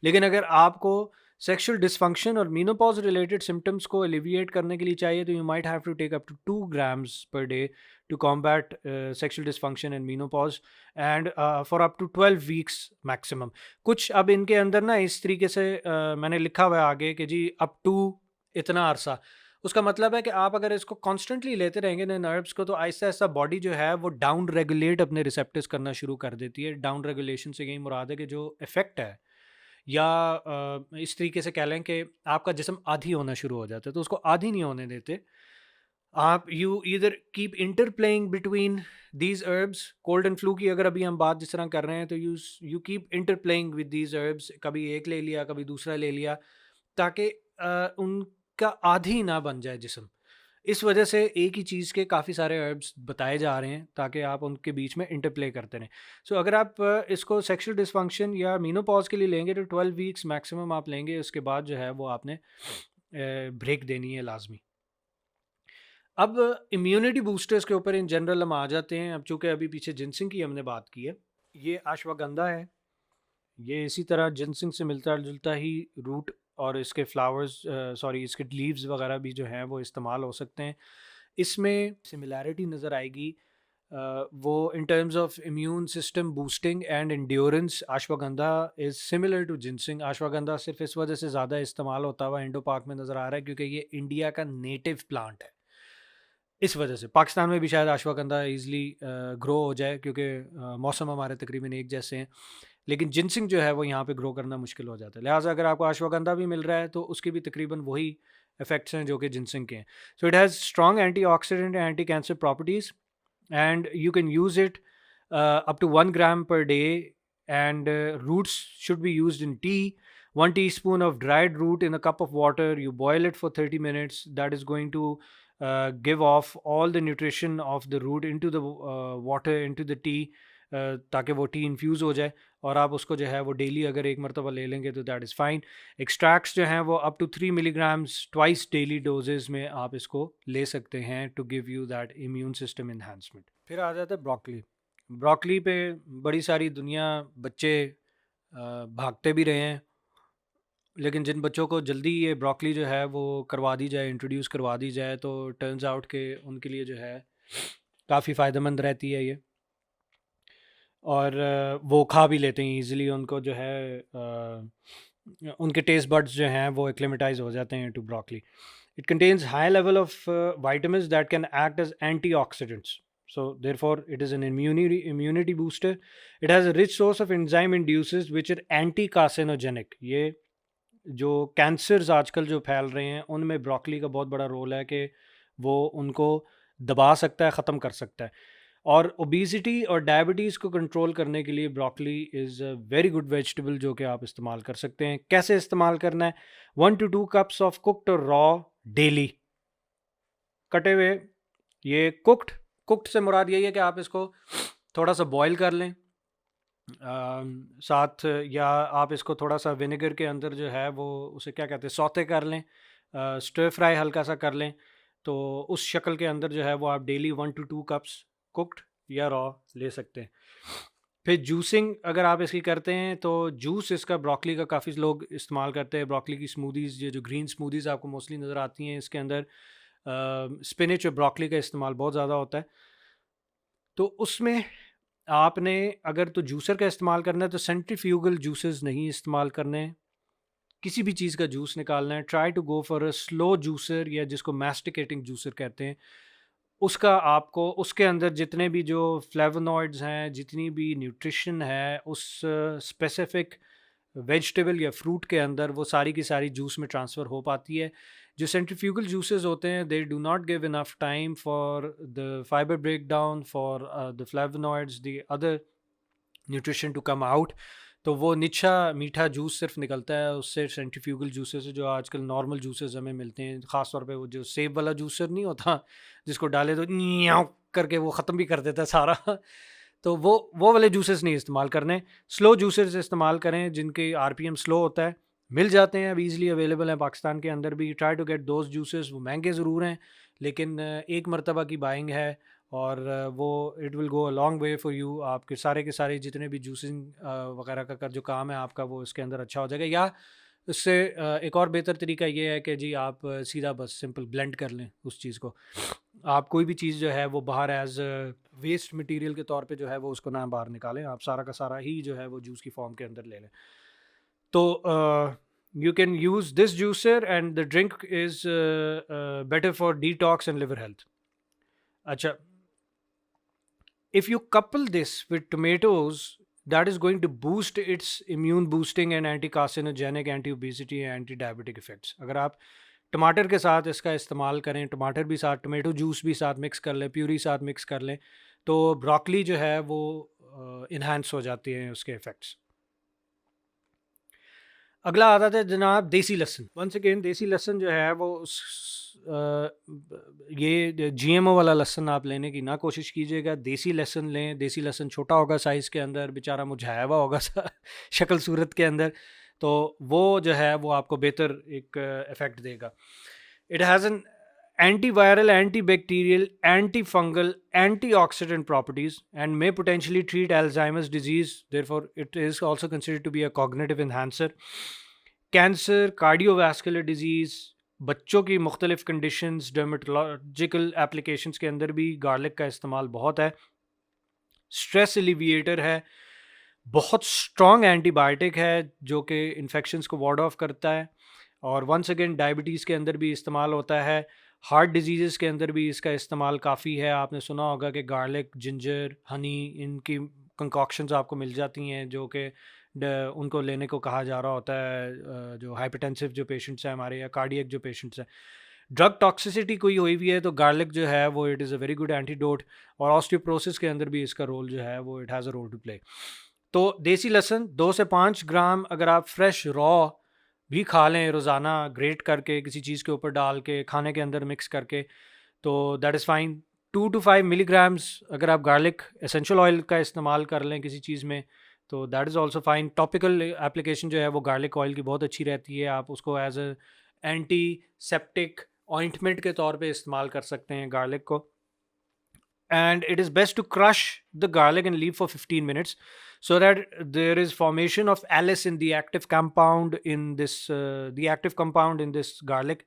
लेकिन अगर आपको सेक्सुअल डिसफंक्शन और मीनोपॉज रिलेटेड सिम्टम्स को एलिविएट करने के लिए चाहिए, तो you might have to take up to 2 grams per day to combat sexual dysfunction and menopause, and for up to 12 weeks maximum. कुछ अब इनके अंदर ना इस तरीके से मैंने लिखा हुआ है आगे कि जी अप टू इतना अरसा। उसका मतलब है कि आप अगर इसको कॉन्स्टेंटली लेते रहेंगे ना नर्व्स को, तो आहिस्ता आहिस्ता बॉडी जो है वो डाउन रेगुलेट अपने रिसेप्टर्स करना शुरू कर देती है। डाउन रेगुलेशन से यही मुराद है कि जो इफेक्ट है, या इस तरीके से कह लें कि आपका जिस्म आदी होना शुरू हो जाता है, तो उसको आदी नहीं होने देते। आप you either keep interplaying between these herbs. Cold and flu की अगर अभी हम बात जिस तरह कर रहे हैं, तो you keep interplaying with these herbs. कभी एक ले लिया, कभी दूसरा ले लिया, ताकि उनका आदी ना बन जाए जिस्म। इस वजह से एक ही चीज़ के काफ़ी सारे हर्ब्स बताए जा रहे हैं, ताकि आप उनके बीच में इंटरप्ले करते रहें। सो अगर आप इसको सेक्सुअल डिसफंक्शन या मीनोपॉज के लिए लेंगे, तो 12 वीक्स मैक्सिमम आप लेंगे। उसके बाद जो है वो आपने ब्रेक देनी है लाजमी। अब इम्यूनिटी बूस्टर्स के ऊपर इन जनरल हम आ जाते हैं। अब चूँकि अभी पीछे जिनसिंग की हमने बात की है, ये अश्वगंधा है। ये इसी तरह जिनसिंग से मिलता-जुलता ही रूट, और इसके फ्लावर्स, सॉरी, इसके लीव्स वगैरह भी जो हैं वो इस्तेमाल हो सकते हैं। इसमें सिमिलैरिटी नज़र आएगी, वो in terms of immune system boosting and endurance. Ashwagandha is similar to ginseng. Ashwagandha सिर्फ इस वजह से ज़्यादा इस्तेमाल होता हुआ इंडो पाक में नज़र आ रहा है, क्योंकि ये इंडिया का नेटिव प्लांट है। इस वजह से पाकिस्तान में भी शायद अश्वगंधा ईज़िली ग्रो हो जाए, क्योंकि मौसम हमारे तकरीबन एक जैसे हैं। लेकिन जिनसिंग जो है वो यहाँ पे ग्रो करना मुश्किल हो जाता है। लिहाजा अगर आपको अश्वगंधा भी मिल रहा है, तो उसके भी तकरीबन वही इफ़ेक्ट्स हैं जो कि जिनसिंग के हैं। So it has strong antioxidant and anti cancer properties, and you can use it up to 1 gram per day, and roots should be used in tea. 1 teaspoon of dried root in a cup of water, you boil it for 30 minutes. That is going to give off all the nutrition of the root into the water, into the tea, ताकि वो T infuse हो जाए, और आप उसको जो है वो डेली अगर एक मरतबा ले लेंगे तो दैट इज़ फाइन। एक्सट्रैक्ट्स जो हैं वो up to 3 milligrams twice daily doses में आप इसको ले सकते हैं, to give you that immune system enhancement. फिर आ जाता है ब्रोकली। ब्रोकली पे बड़ी सारी दुनिया, बच्चे भागते भी रहे हैं, लेकिन जिन बच्चों को जल्दी ये ब्रोकली जो है वो करवा दी जाए, इंट्रोड्यूस करवा दी जाए, तो टर्न्स आउट के उनके लिए जो है काफ़ी फ़ायदेमंद रहती है ये। और वो खा भी लेते हैं ईजिली, उनको जो है उनके टेस्ट बड्स जो हैं वो एक्लेमेटाइज हो जाते हैं to broccoli. It contains high level of vitamins that can act as antioxidants. So therefore, it is an immunity booster. It has a rich source of enzyme induces which are anti-carcinogenic. ये जो cancers आजकल जो फैल रहे हैं उनमें broccoli का बहुत बड़ा रोल है कि वो उनको दबा सकता है, ख़त्म कर सकता है. और ओबेसिटी और डायबिटीज़ को कंट्रोल करने के लिए broccoli is a very good vegetable जो कि आप इस्तेमाल कर सकते हैं. कैसे इस्तेमाल करना है? 1 to 2 cups ऑफ कुक्ड और रॉ डेली. कटे हुए ये कुक्ड से मुराद यही है कि आप इसको थोड़ा सा बॉईल कर लें, साथ या आप इसको थोड़ा सा विनेगर के अंदर जो है वो उसे क्या कहते हैं सौते कर लें, स्टर फ्राई हल्का सा कर लें. तो उस शक्ल के अंदर जो है वो आप डेली 1 to 2 cups कुक्ड या रॉ ले सकते हैं. फिर जूसिंग अगर आप इसकी करते हैं तो जूस इसका ब्रोकली का काफ़ी लोग इस्तेमाल करते हैं. ब्रोकली की स्मूदीज़, ये जो ग्रीन स्मूदीज़ आपको मोस्टली नज़र आती हैं, इसके अंदर स्पिनच और ब्रोकली का इस्तेमाल बहुत ज़्यादा होता है. तो उसमें आपने अगर तो जूसर का इस्तेमाल करना है तो सेंट्रीफ्यूगल जूसेस नहीं इस्तेमाल करने हैं. किसी भी चीज़ का जूस निकालना है, try to go for a slow juicer या जिसको मैस्टिकेटिंग जूसर कहते हैं. उसका आपको उसके अंदर जितने भी जो फ्लेवोनॉइड्स हैं, जितनी भी न्यूट्रिशन है उस स्पेसिफिक वेजिटेबल या फ्रूट के अंदर, वो सारी की सारी जूस में ट्रांसफ़र हो पाती है. जो सेंट्रीफ्यूगल जूसेस होते हैं they do not give enough time for the fibre break down, for the flavonoids, the other nutrition to come out. तो वो निच्छा मीठा जूस सिर्फ निकलता है उससे, सेंट्रीफ्यूगल जूसेस जो आजकल नॉर्मल जूसेस हमें मिलते हैं, ख़ास तौर पे वो जो सेब वाला जूसर नहीं होता जिसको डाले तो न्याऊ करके वो ख़त्म भी कर देता है सारा. तो वो वाले जूसेस नहीं इस्तेमाल करने. स्लो जूसेस इस्तेमाल करें जिनके आरपीएम स्लो होता है. मिल जाते हैं, अब ईज़िली अवेलेबल हैं पाकिस्तान के अंदर भी. Try to get those juices. वो महंगे ज़रूर हैं लेकिन एक मरतबा की बाइंग है और वो it will go a long way for you. आपके सारे के सारे जितने भी जूसिंग वगैरह का जो काम है आपका वो इसके अंदर अच्छा हो जाएगा. या इससे एक और बेहतर तरीका ये है कि जी आप सीधा बस सिंपल ब्लेंड कर लें उस चीज़ को. आप कोई भी चीज़ जो है वो बाहर एज वेस्ट मटेरियल के तौर पे जो है वो उसको ना बाहर निकालें, आप सारा का सारा ही जो है वो जूस की फॉर्म के अंदर ले लें. तो you can use this juicer and the drink is better for detox and liver health. अच्छा, if you couple this with tomatoes, that is going to boost its immune boosting and anti-carcinogenic, anti-obesity and anti-diabetic effects. अगर आप टमाटर के साथ इसका इस्तेमाल करें, टमाटर भी साथ, टमाटो जूस भी साथ मिक्स कर लें, प्यूरी साथ मिक्स कर लें, तो ब्रोकली जो है वो इन्हांस हो जाती हैं उसके इफ़ेक्ट्स. अगला आता था जनाब देसी लहसुन. वंस अगेन देसी लहसुन जो है वो ये जीएमओ वाला लहसुन आप लेने की ना कोशिश कीजिएगा. देसी लहसुन लें. देसी लहसुन छोटा होगा साइज़ के अंदर, बेचारा मुरझाया हुआ होगा शक्ल सूरत के अंदर, तो वो जो है वो आपको बेहतर एक इफ़ेक्ट देगा. It has an antiviral, antibacterial, antifungal, antioxidant properties and may potentially treat Alzheimer's disease. Therefore, it is also considered to be a cognitive enhancer. Cancer, cardiovascular disease, बच्चों की मुख्तलिफ कंडीशंस, डर्मेटोलॉजिकल एप्लीकेशंस के अंदर भी garlic का इस्तेमाल बहुत है. स्ट्रेस एलिविएटर है, बहुत स्ट्रॉन्ग एंटीबायोटिक है जो कि इन्फेक्शंस को वार्ड ऑफ करता है. और वंस अगेन डायबिटीज़ के अंदर भी इस्तेमाल होता है. हार्ट डिजीज़ के अंदर भी इसका इस्तेमाल काफ़ी है. आपने सुना होगा कि गार्लिक, जिंजर, हनी, इनकी कंकॉक्शंस आपको मिल जाती हैं जो कि उनको लेने को कहा जा रहा होता है जो हाइपरटेंसिव जो पेशेंट्स हैं हमारे, या कार्डियक जो पेशेंट्स हैं. ड्रग टॉक्सिसिटी कोई हुई हुई है तो गार्लिक जो है वो it is a very good antidote. और ऑस्टियोप्रोसिस के अंदर भी इसका रोल जो है वो it has a role to play. तो देसी लहसुन 2 से 5 ग्राम अगर आप फ्रेश रॉ भी खा लें रोज़ाना, ग्रेट करके किसी चीज़ के ऊपर डाल के खाने के अंदर मिक्स करके, तो that is fine. 2 to 5 milligrams अगर आप गार्लिक एसेंशियल ऑयल का इस्तेमाल कर लें किसी चीज़ में, तो that is also fine. Topical application जो है वो गार्लिक ऑयल की बहुत अच्छी रहती है. आप उसको as a anti septic ointment के तौर पे इस्तेमाल कर सकते हैं गार्लिक को. And it is best to crush the garlic and leave for 15 minutes so that there is formation of ALS in the active compound in this garlic,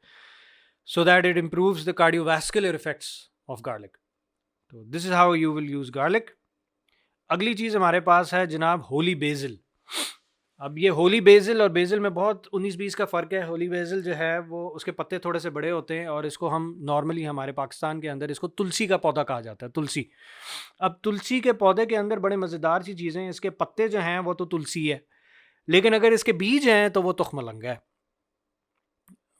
so that it improves the cardiovascular effects of garlic. So this is how you will use garlic. अगली चीज़ हमारे पास है जनाब holy basil. अब ये holy basil और BECIL में बहुत 19-20 का फ़र्क है। होली बेसिल जो है वो उसके पत्ते थोड़े से बड़े होते हैं और इसको हम नॉर्मली हमारे पाकिस्तान के अंदर इसको तुलसी का पौधा कहा जाता है, तुलसी। अब तुलसी के पौधे के अंदर बड़े मज़ेदार सी चीज़ें हैं, इसके पत्ते जो हैं वो तो तुलसी है, लेकिन अगर इसके बीज हैं तो वो तुखमलंगा है।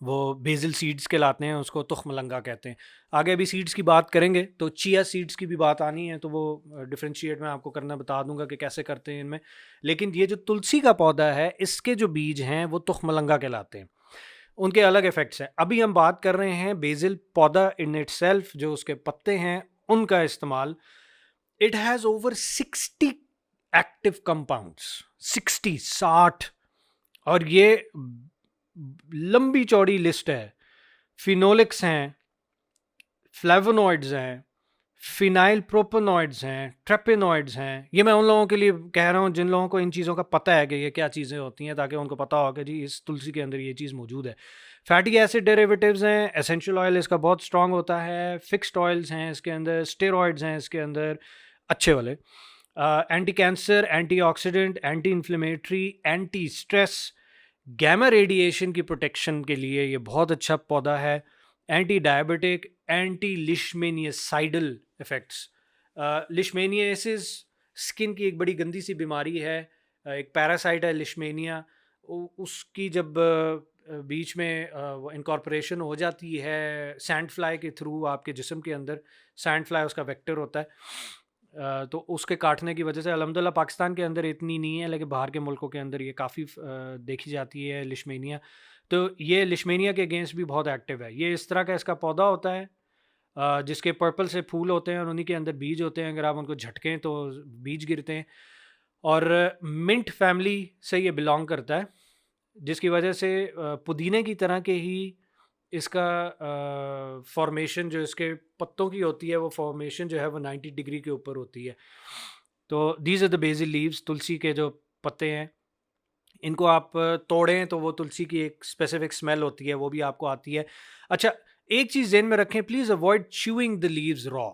वो बेसिल सीड्स कहलाते हैं, उसको तुखमलंगा कहते हैं। आगे अभी सीड्स की बात करेंगे तो चिया सीड्स की भी बात आनी है, तो वो डिफरेंशिएट मैं आपको करना बता दूंगा कि कैसे करते हैं इनमें। लेकिन ये जो तुलसी का पौधा है इसके जो बीज हैं वो तुखमलंगा कहलाते हैं, उनके अलग इफेक्ट्स हैं। अभी हम बात कर रहे हैं बेसिल पौधा इन इटसेल्फ, जो उसके पत्ते हैं उनका इस्तेमाल। It has over 60 active compounds, 60 और ये लंबी चौड़ी लिस्ट है। फिनोलिक्स हैं, फ्लेवोनॉइड्स हैं, फिनाइल प्रोपेनॉइड्स हैं, ट्रेपेनॉइड्स हैं। ये मैं उन लोगों के लिए कह रहा हूँ जिन लोगों को इन चीज़ों का पता है कि ये क्या चीज़ें होती हैं, ताकि उनको पता हो कि जी इस तुलसी के अंदर ये चीज़ मौजूद है। फैटी एसिड डेरिवेटिव्स हैं, एसेंशियल ऑयल इसका बहुत स्ट्रॉन्ग होता है, फिक्स्ड ऑयल्स हैं इसके अंदर, स्टेरॉइड्स हैं इसके अंदर अच्छे वाले, anti cancer, anti oxidant, anti inflammatory, anti stress, gamma radiation की प्रोटेक्शन के लिए ये बहुत अच्छा पौधा है, anti diabetic, anti leishmanicidal effects. Leishmaniasis skin की एक बड़ी गंदी सी बीमारी है, एक पैरासाइट है लिशमेनिया। उसकी जब बीच में वो इनकॉर्पोरेशन हो जाती है सैंड फ्लाई के थ्रू आपके जिस्म के अंदर, सैंड फ्लाई उसका वेक्टर होता है, तो उसके काटने की वजह से अल्हम्दुलिल्लाह पाकिस्तान के अंदर इतनी नहीं है, लेकिन बाहर के मुल्कों के अंदर ये काफ़ी देखी जाती है लिशमेनिया। तो ये लिशमेनिया के अगेंस्ट भी बहुत एक्टिव है। ये इस तरह का इसका पौधा होता है जिसके पर्पल से फूल होते हैं और उन्हीं के अंदर बीज होते हैं। अगर आप उनको झटकें तो बीज गिरते हैं, और मिंट फैमिली से ये बिलोंग करता है, जिसकी वजह से पुदीने की तरह के ही इसका फॉर्मेशन जो इसके पत्तों की होती है, वो फॉर्मेशन जो है वो 90 डिग्री के ऊपर होती है। तो these are the basil leaves, तुलसी के जो पत्ते हैं इनको आप तोड़ें तो वो तुलसी की एक स्पेसिफिक स्मेल होती है, वो भी आपको आती है। अच्छा, एक चीज़ ज़हन में रखें, please avoid chewing the leaves raw.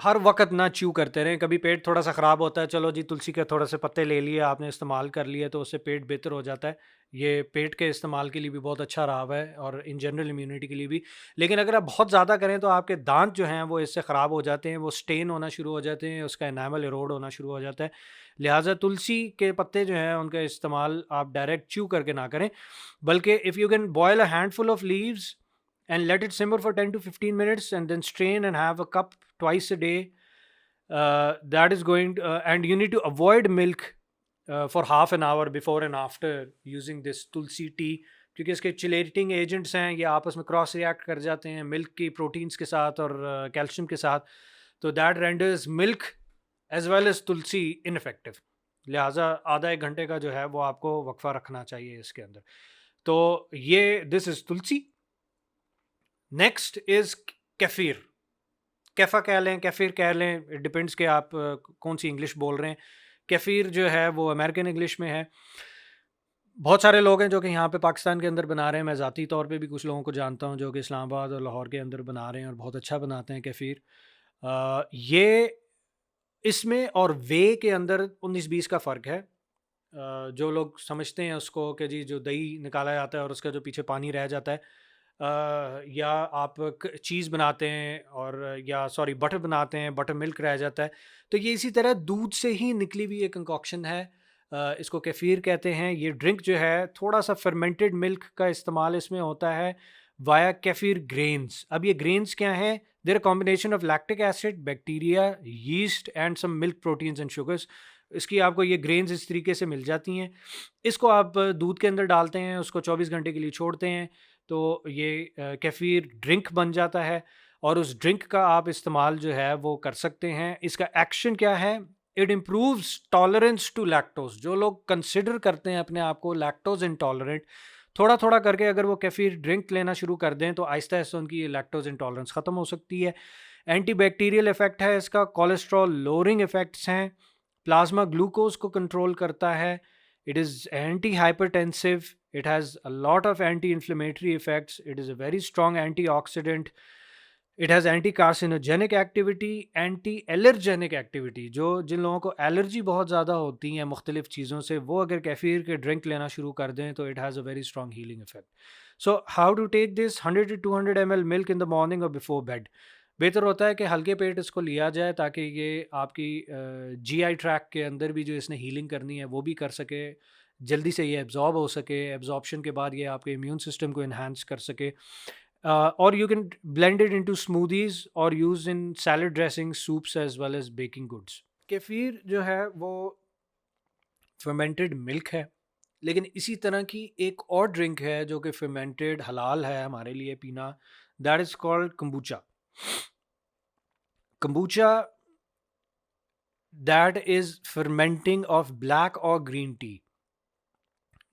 हर वक्त ना च्यू करते रहें। कभी पेट थोड़ा सा ख़राब होता है, चलो जी तुलसी के थोड़े से पत्ते ले लिए आपने, इस्तेमाल कर लिए, तो उससे पेट बेहतर हो जाता है। ये पेट के इस्तेमाल के लिए भी बहुत अच्छा रहा हुआ है और इन जनरल इम्यूनिटी के लिए भी। लेकिन अगर आप बहुत ज़्यादा करें तो आपके दांत जो हैं वो इससे ख़राब हो जाते हैं, वो स्टेन होना शुरू हो जाते हैं, उसका एनामल इरोड होना शुरू हो जाता है। लिहाजा तुलसी के पत्ते जो हैं उनका इस्तेमाल आप डायरेक्ट च्यू करके ना करें, बल्कि if you can boil a handful of leaves and let it simmer for 10 to 15 minutes and then strain and have a cup twice a day. That is going to, and you need to avoid milk for half an hour before and after using this tulsi tea, क्योंकि इसके chelating agents हैं, ये आपस में cross react कर जाते हैं milk की प्रोटीन्स के साथ और कैल्शियम के साथ, तो that renders milk as well as tulsi ineffective. लिहाजा आधा एक घंटे का जो है वो आपको वक्फा रखना चाहिए इसके अंदर। तो ये this is tulsi. Next is kefir. कैफ़ा कह लें, केफ़ीर कह लें, इट डिपेंड्स कि आप कौन सी इंग्लिश बोल रहे हैं। केफ़ीर जो है वो अमेरिकन इंग्लिश में है। बहुत सारे लोग हैं जो कि यहाँ पे पाकिस्तान के अंदर बना रहे हैं। मैं ज़ाती तौर पे भी कुछ लोगों को जानता हूँ जो कि इस्लामाबाद और लाहौर के अंदर बना रहे हैं और बहुत अच्छा बनाते हैं केफ़ीर। ये इसमें और वे के अंदर 19-20 का फ़र्क है। जो लोग समझते हैं उसको कि जी जो दही निकाला जाता है और उसका जो पीछे पानी रह जाता है, या आप चीज़ बनाते हैं और या सॉरी बटर बनाते हैं, बटर मिल्क रह जाता है, तो ये इसी तरह दूध से ही निकली हुई एक कंकॉक्शन है। इसको केफ़ीर कहते हैं। ये ड्रिंक जो है थोड़ा सा फर्मेंटेड मिल्क का इस्तेमाल इसमें होता है वाया केफ़ीर ग्रेन्स। अब ये ग्रेन्स क्या हैं? They're a combination of lactic acid, bacteria, yeast and some milk proteins and sugars. इसकी आपको ये ग्रेन्स इस तरीके से मिल जाती हैं। इसको आप दूध के अंदर डालते हैं, उसको 24 घंटे के लिए छोड़ते हैं, तो ये केफ़ीर ड्रिंक बन जाता है और उस ड्रिंक का आप इस्तेमाल जो है वो कर सकते हैं। इसका एक्शन क्या है? It improves tolerance to lactose. जो लोग कंसिडर करते हैं अपने आप को लैक्टोज इंटॉलरेंट, थोड़ा थोड़ा करके अगर वो केफ़ीर ड्रिंक लेना शुरू कर दें तो आहिस्ता आहिस्ता उनकी लैक्टोज इंटॉलरेंस ख़त्म हो सकती है। एंटी बैक्टीरियल इफ़ेक्ट है इसका, कोलेस्ट्रॉल लोअरिंग इफ़ेक्ट्स हैं, प्लाज्मा ग्लूकोज को कंट्रोल करता है, it is anti-hypertensive, it has a lot of anti-inflammatory effects, it is a very strong antioxidant, it has anti carcinogenic activity, anti allergenic activity. जिन लोगों को allergy बहुत ज़्यादा होती है मुख्तलिफ़ चीज़ों से, वो अगर केफ़ीर के ड्रिंक लेना शुरू कर दें तो it has a very strong healing effect. So how to take this? 100 to 200 ml milk in the morning और बिफोर बेड। बेहतर होता है कि हल्के पेट इसको लिया जाए ताकि ये आपकी जीआई ट्रैक के अंदर भी जो इसने हीलिंग करनी है वो भी कर सके, जल्दी से ये एब्जॉर्ब हो सके, एब्जॉर्प्शन के बाद ये आपके इम्यून सिस्टम को इन्हांस कर सके। और you can blend it into smoothies और use in salad dressing, soups as well as baking goods. Kefir जो है वो फर्मेंटेड मिल्क है, लेकिन इसी तरह की एक और ड्रिंक है जो कि फर्मेंटेड हलाल है हमारे लिए पीना, that is called kombucha. Kombucha that is fermenting of black और ग्रीन टी,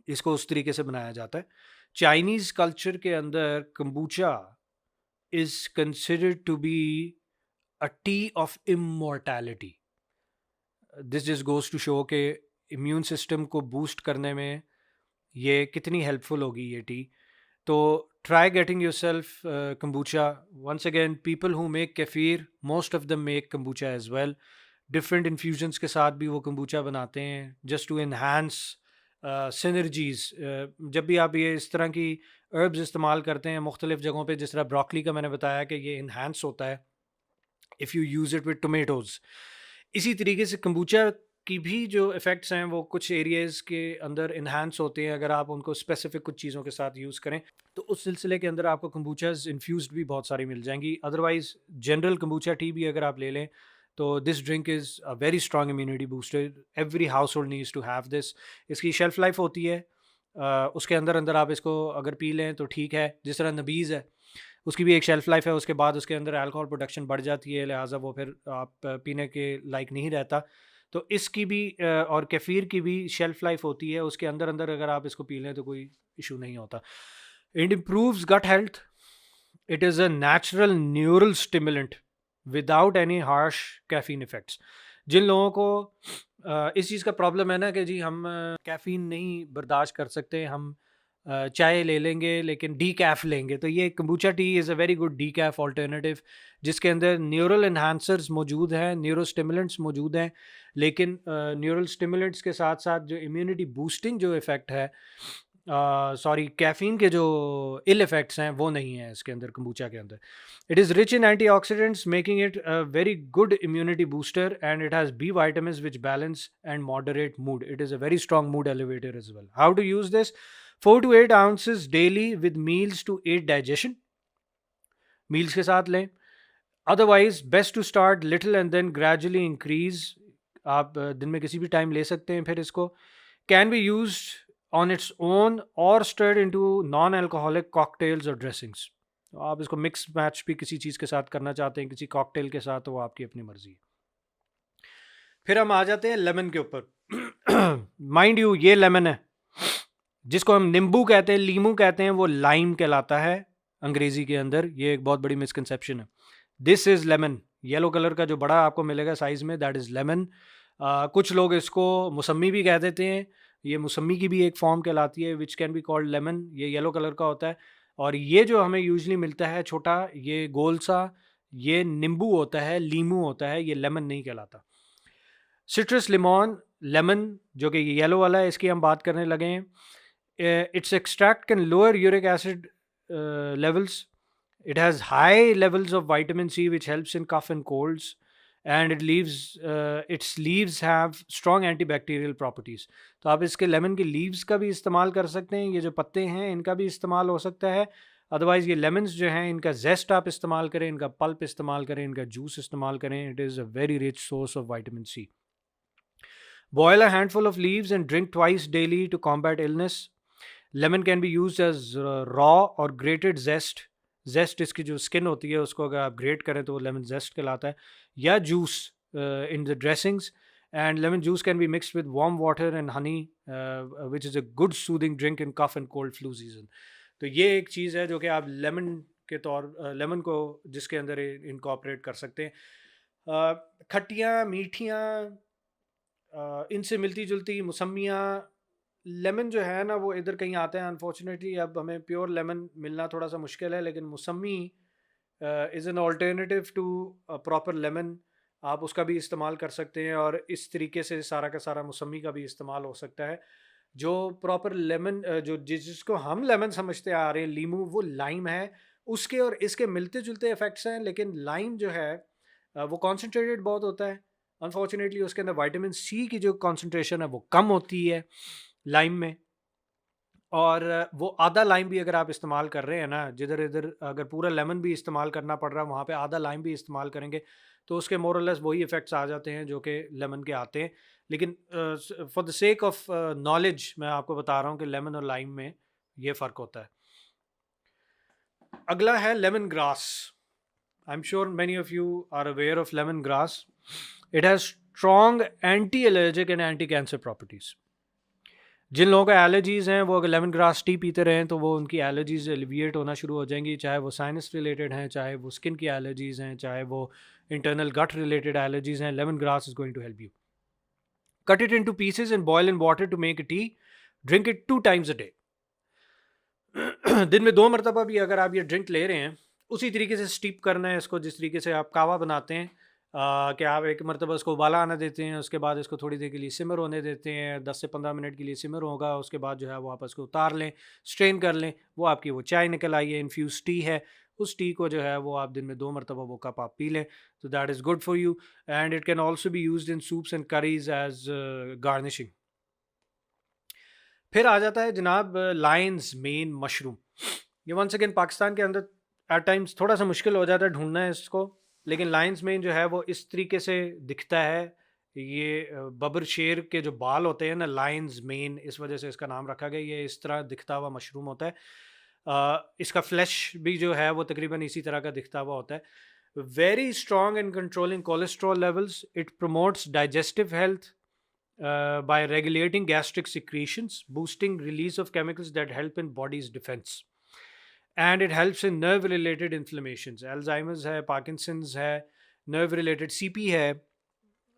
इसको उस तरीके से बनाया जाता है। चाइनीज कल्चर के अंदर kombucha is considered to be a tea of immortality. This just goes to show के इम्यून सिस्टम को बूस्ट करने में ये कितनी हेल्पफुल होगी ये टी। तो try getting yourself kombucha. Once again, people who make kefir, most of them make kombucha as well. Different infusions के साथ भी वो कम्बूचा बनाते हैं जस्ट टू इन्हांस सिनर्जीज। जब भी आप ये इस तरह की अर्ब्स इस्तेमाल करते हैं मुख्तलिफ जगहों पे, जिस तरह ब्रोकली का मैंने बताया कि ये इन्हांस होता है if you use it with tomatoes, इसी तरीके से कम्बूचा की भी जो इफ़ेक्ट्स हैं वो कुछ एरियाज़ के अंदर इन्हांस होते हैं अगर आप उनको स्पेसिफिक कुछ चीज़ों के साथ यूज़ करें। तो उस सिलसिले के अंदर आपको कम्बूचाज इन्फ्यूज़्ड भी बहुत सारी मिल जाएंगी। अदरवाइज़ जनरल कम्बूचा टी भी अगर आप ले लें तो this drink is a very strong immunity booster. Every household needs to have this. इसकी शेल्फ़ लाइफ होती है उसके अंदर अंदर आप इसको अगर पी लें तो ठीक है। जिस तरह नबीज़ है उसकी भी एक शेल्फ़ लाइफ है, उसके बाद उसके अंदर अल्कोहल प्रोडक्शन बढ़ जाती है, लिहाजा वो फिर आप पीने के लायक नहीं रहता। तो इसकी भी और केफ़ीर की भी शेल्फ़ लाइफ होती है, उसके अंदर अंदर अगर आप इसको पी लें तो कोई इशू नहीं होता। It improves gut health. It is a natural neural stimulant without any harsh caffeine effects. जिन लोगों को इस चीज़ का प्रॉब्लम है ना कि जी हम कैफ़ीन नहीं बर्दाश्त कर सकते, हम चाय ले लेंगे लेकिन डी कैफ लेंगे, तो ये kombucha T is a very good D Kaif alternative, जिसके अंदर न्यूरल इन्हांसर्स मौजूद हैं, न्यूरो स्टिमुलेंट्स मौजूद हैं। लेकिन न्यूरल स्टिमुलेंट्स के साथ साथ जो इम्यूनिटी बूस्टिंग जो इफ़ेक्ट है, सॉरी कैफ़ीन के जो इल इफ़ेक्ट्स हैं वो नहीं है इसके अंदर, कम्बूचा के अंदर। It is rich in antioxidants making it a very good immunity booster, and it has B vitamins which balance and moderate mood. It is a very strong mood elevator as well. How to use this? 4 to 8 ounces daily with meals to aid digestion. Meals के साथ लें। Otherwise best to start little and then gradually increase. आप दिन में किसी भी time ले सकते हैं। फिर इसको can be use on its own और stirred into non alcoholic cocktails और ड्रेसिंग्स। तो आप इसको मिक्स मैच भी किसी चीज़ के साथ करना चाहते हैं, किसी कॉकटेल के साथ, तो वो आपकी अपनी मर्जी है। फिर हम आ जाते हैं लेमन के ऊपर। माइंड यू, ये लेमन है, जिसको हम नींबू कहते हैं, लीमू कहते हैं, वो लाइम कहलाता है अंग्रेजी के अंदर। ये एक बहुत बड़ी मिसकंसेप्शन है। This is lemon. Yellow colour का जो बड़ा आपको मिलेगा साइज़ में, दैट इज़ लेमन। कुछ लोग इसको मौसमी भी कह देते हैं। ये मौसमी की भी एक फॉर्म कहलाती है which can be called lemon. ये येलो कलर का होता है और ये जो हमें यूजली मिलता है छोटा, ये गोल सा, ये नींबू होता है, लीमू होता है, ये लेमन नहीं कहलाता। सिट्रस लिमॉन लेमन जो कि येलो वाला है, इसकी हम बात करने लगे हैं। its extract can lower uric acid levels. It has high levels of vitamin C, which helps in cough and colds, and its leaves have strong antibacterial properties. तो आप इसके लेमन के लीव्स का भी इस्तेमाल कर सकते हैं, ये जो पत्ते हैं इनका भी इस्तेमाल हो सकता है। अदरवाइज़ ये लेमन्स जो हैं इनका जेस्ट आप इस्तेमाल करें, इनका पल्प इस्तेमाल करें, इनका जूस इस्तेमाल करें। It is a very rich source of vitamin C. Boil a handful of leaves and drink twice daily to combat illness. Lemon can be use as raw और ग्रेटेड जेस्ट। जेस्ट इसकी जो skin होती है उसको अगर आप great करें तो वो लेमन जेस्ट कहलाता है, या juice in the dressings. And lemon juice can be mixed with warm water and honey which is a good soothing drink in cough and cold flu season. तो ये एक चीज़ है जो कि आप लेमन के तौर लेमन को जिसके अंदर इनकॉपरेट कर सकते हैं। खट्टियाँ मीठियाँ, इनसे मिलती जुलती मौसमियाँ, लेमन जो है ना वो इधर कहीं आता है। अनफॉर्चुनेटली अब हमें प्योर लेमन मिलना थोड़ा सा मुश्किल है, लेकिन मौसमी is an alternative to proper lemon. आप उसका भी इस्तेमाल कर सकते हैं और इस तरीके से सारा का सारा मौसमी का भी इस्तेमाल हो सकता है। जो प्रॉपर लेमन जो जिसको हम लेमन समझते आ रहे हैं, लीमू, वो लाइम है। उसके और इसके मिलते जुलते इफ़ेक्ट्स हैं, लेकिन लाइम जो है वो कॉन्सेंट्रेटेड बहुत होता है। अनफॉर्चुनेटली उसके अंदर विटामिन सी की जो कॉन्सेंट्रेशन है वो कम होती है लाइम में। और वो आधा लाइम भी अगर आप इस्तेमाल कर रहे हैं ना, जिधर इधर अगर पूरा लेमन भी इस्तेमाल करना पड़ रहा है, वहाँ पे आधा लाइम भी इस्तेमाल करेंगे तो उसके मोर और लेस वही इफ़ेक्ट्स आ जाते हैं जो कि लेमन के आते हैं। लेकिन for the sake of knowledge मैं आपको बता रहा हूँ कि लेमन और लाइम में ये फ़र्क होता है। अगला है lemon grass. I am sure many of you are aware of lemon grass. It has strong anti allergic and anti cancer properties. जिन लोगों को एलर्जीज़ हैं वो अगर लेमन ग्रास टी पीते रहें तो वो उनकी एलर्जीज़ एलिविएट होना शुरू हो जाएंगी, चाहे वो साइनस रिलेटेड हैं, चाहे वो स्किन की एलर्जीज़ हैं, चाहे वो इंटरनल गट रिलेटेड एलर्जीज़ हैं। Lemon grass is going to help you. Cut it into pieces and boil in water to make tea. Drink it 2 times a day। दिन में 2 मरतबा भी अगर आप ये ड्रिंक ले रहे हैं, उसी तरीके से स्टीप करना है इसको जिस तरीके से आप कहवा बनाते हैं। कि आप एक मरतबा उसको उबाला आना देते हैं, उसके बाद इसको थोड़ी देर के लिए सिमर होने देते हैं, 10 से 15 मिनट के लिए सिमर होगा, उसके बाद जो है वो आप उसको उतार लें, स्ट्रेन कर लें, वो आपकी वो चाय निकल आई है, इन्फ्यूज़ टी है। उस टी को जो है वो आप दिन में 2 मरतबा वो कप आप पी लें, तो that is good for you. And it can also be used in soups and curries as garnishing. फिर आ जाता है जनाब लायंस मेन मशरूम। ये वंस अगेन पाकिस्तान के अंदर एट टाइम्स थोड़ा सा मुश्किल हो जाता है ढूंढना है इसको, लेकिन लायंस मेन जो है वो इस तरीके से दिखता है। ये बबर शेर के जो बाल होते हैं ना, लायंस मेन, इस वजह से इसका नाम रखा गया। ये इस तरह दिखता हुआ मशरूम होता है। इसका फ्लैश भी जो है वो तकरीबन इसी तरह का दिखता हुआ होता है। Very strong in controlling cholesterol levels. It promotes digestive health by regulating gastric secretions, boosting release of chemicals that help in body's defense. And it helps in nerve related inflammations. Alzheimer's है, Parkinson's है, nerve related CP है,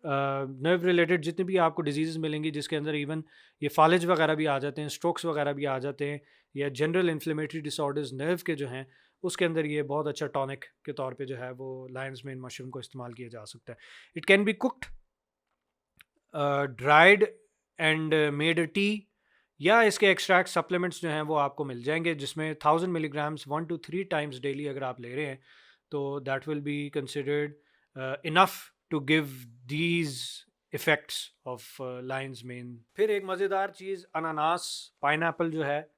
nerve related जितनी भी आपको disease मिलेंगी जिसके अंदर even ये फालिज वगैरह भी आ जाते हैं, स्ट्रोक्स वगैरह भी आ जाते हैं, या जनरल इन्फ्लेमेटरी डिसऑर्डर्स नर्व के जो हैं, उसके अंदर ये बहुत अच्छा टॉनिक के तौर पे जो है वो लायंस मेन मशरूम को इस्तेमाल किया जा सकता है। It can be cooked, dried and made tea, या इसके एक्सट्रैक्ट सप्लीमेंट्स जो हैं वो आपको मिल जाएंगे जिसमें 1000 मिलीग्राम्स 1 to 3 times डेली अगर आप ले रहे हैं तो that will be considered enough to give these effects of lion's mane. फिर एक मज़ेदार चीज़ अनानास, पाइनएप्पल जो है,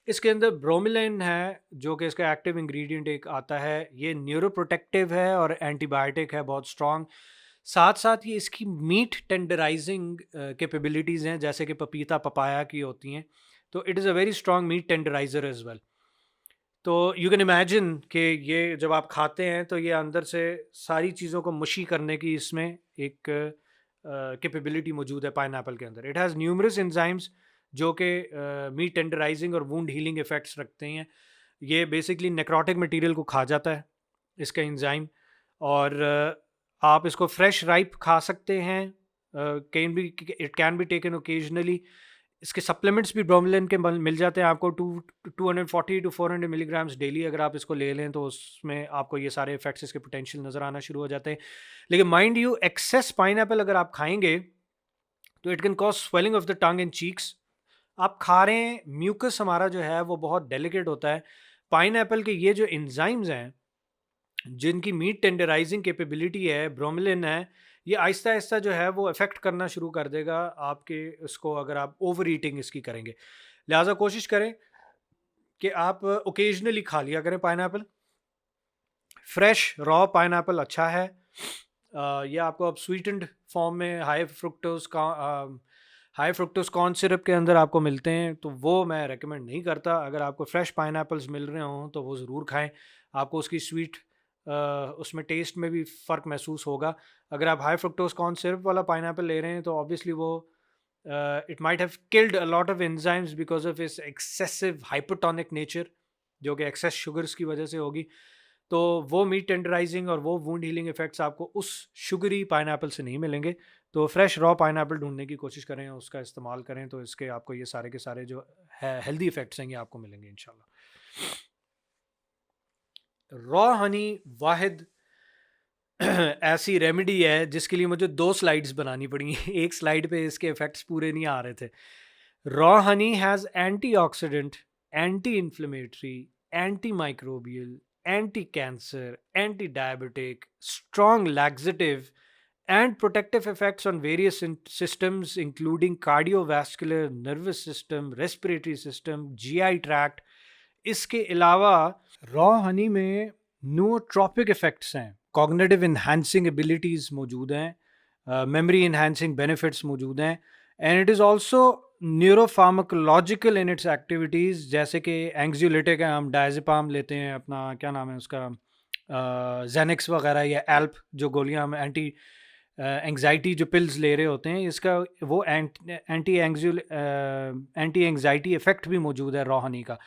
इसके अंदर ब्रोमिलिन है जो कि इसका एक्टिव इंग्रेडिएंट एक आता है। ये न्यूरोप्रोटेक्टिव है और एंटीबायोटिक है, बहुत स्ट्रॉन्ग। साथ साथ ये इसकी मीट टेंडराइजिंग कैपेबिलिटीज़ हैं जैसे कि पपीता पपाया की होती हैं, तो it is a very strong meat tenderiser as well. तो यू कैन इमेजिन कि ये जब आप खाते हैं तो ये अंदर से सारी चीज़ों को मुशी करने की इसमें एक कैपेबिलिटी मौजूद है पाइनएप्पल के अंदर। इट हैज़ न्यूमरस एंजाइम्स जो कि मीट टेंडराइजिंग और वुंड हीलिंग इफ़ेक्ट्स रखते हैं। ये बेसिकली नेक्रोटिक मटेरियल को खा जाता है इसका एंजाइम। और आप इसको फ्रेश राइप खा सकते हैं, can be it can be taken occasionally. इसके सप्लीमेंट्स भी ब्रोमिलिन के मिल जाते हैं आपको 240 to 400 मिलीग्राम्स डेली अगर आप इसको ले लें तो उसमें आपको ये सारे इफेक्ट्स इसके पोटेंशियल नज़र आना शुरू हो जाते हैं। लेकिन माइंड यू, एक्सेस पाइनएप्पल अगर आप खाएंगे तो it can cause swelling of the tongue and cheeks. आप खा रहे हैं, म्यूकस हमारा जो है वो बहुत डेलिकेट होता है। पाइनएप्पल के ये जो एंजाइम्स हैं जिनकी मीट टेंडराइजिंग कैपेबिलिटी है, ब्रोमिलिन है, ये आहिस्ता आहिस्ता जो है वो इफ़ेक्ट करना शुरू कर देगा आपके इसको, अगर आप ओवर ईटिंग इसकी करेंगे। लिहाजा कोशिश करें कि आप ओकेजनली खा लिया करें पाइनएप्पल। फ्रेश रॉ पाइनएप्पल अच्छा है। ये आपको अब स्वीटेंड फॉर्म में हाई फ्रुक्टोज कॉर्न सिरप के अंदर आपको मिलते हैं, तो वो मैं रेकमेंड नहीं करता। अगर आपको फ्रेश पाइनएप्पल्स मिल रहे हों तो वो ज़रूर खाएं, आपको उसकी स्वीट उसमें टेस्ट में भी फ़र्क महसूस होगा। अगर आप हाई फ्रुक्टोज कॉर्न सिरप वाला पाइनएप्पल ले रहे हैं तो ऑब्वियसली वो it might have killed a lot of enzymes because of इस एक्सेसिव हाइपोटोनिक नेचर, जो कि एक्सेस शुगर्स की वजह से होगी। तो वो मीट टेंडराइजिंग और वो वुंड हीलिंग इफेक्ट्स आपको उस शुगरी पाइनएप्पल से नहीं मिलेंगे। तो फ्रेश रॉ पाइनएप्पल ढूंढने की कोशिश करें, उसका इस्तेमाल करें, तो इसके आपको ये सारे के सारे जो है हेल्दी इफेक्ट्स हैं ये आपको मिलेंगे इंशाल्लाह। रॉ हनी वाहिद ऐसी रेमेडी है जिसके लिए मुझे 2 स्लाइड्स बनानी पड़ी। एक स्लाइड पे इसके इफ़ेक्ट्स पूरे नहीं आ रहे थे। Raw Honey has antioxidant, anti inflammatory, antimicrobial, anti-cancer, anti-diabetic, strong laxative and protective effects on various systems including cardiovascular, nervous system, respiratory system, GI tract. इसके अलावा रॉ हनी में नूट्रोपिक इफेक्ट्स हैं, कॉग्निटिव इन्हांसिंग एबिलिटीज़ मौजूद हैं, memory enhancing benefits मौजूद हैं, and it is also neuropharmacological in its activities, जैसे कि एंग्जियोलिटिक है, हम डायज़ेपाम लेते हैं, अपना क्या नाम है उसका, जेनेक्स वगैरह, या एल्प जो गोलियां हम एंटी एंग्जाइटी जो पिल्स ले रहे होते हैं, इसका वो एंटी एंग्जाइटी इफेक्ट भी मौजूद है रॉ हनी का।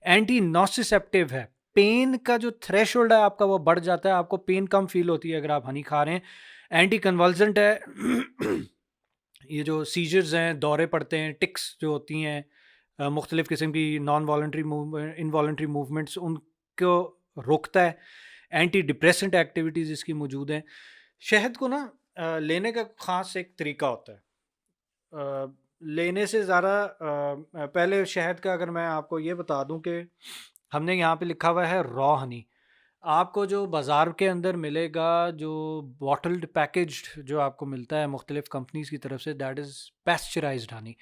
एंटी नॉसिसेप्टिव है, पेन का जो थ्रेशोल्ड है आपका वो बढ़ जाता है, आपको पेन कम फील होती है अगर आप हनी खा रहे हैं। एंटी कन्वल्जेंट है ये जो सीजर्स हैं, दौरे पड़ते हैं, टिक्स जो होती हैं, मुख्तलिफ़ किस्म की नॉन वॉलंटरी इनवॉलंटरी मूवमेंट्स, उनको रोकता है। एंटी डिप्रेसेंट एक्टिविटीज़ इसकी मौजूद हैं। शहद को ना लेने का ख़ास एक तरीका होता है। लेने से ज़्यादा पहले शहद का अगर मैं आपको ये बता दूं कि हमने यहाँ पे लिखा हुआ है रॉ हनी। आपको जो बाज़ार के अंदर मिलेगा, जो बॉटल्ड पैकेज्ड जो आपको मिलता है मुख्तलिफ़ कंपनीज़ की तरफ से, that is pasteurised honey.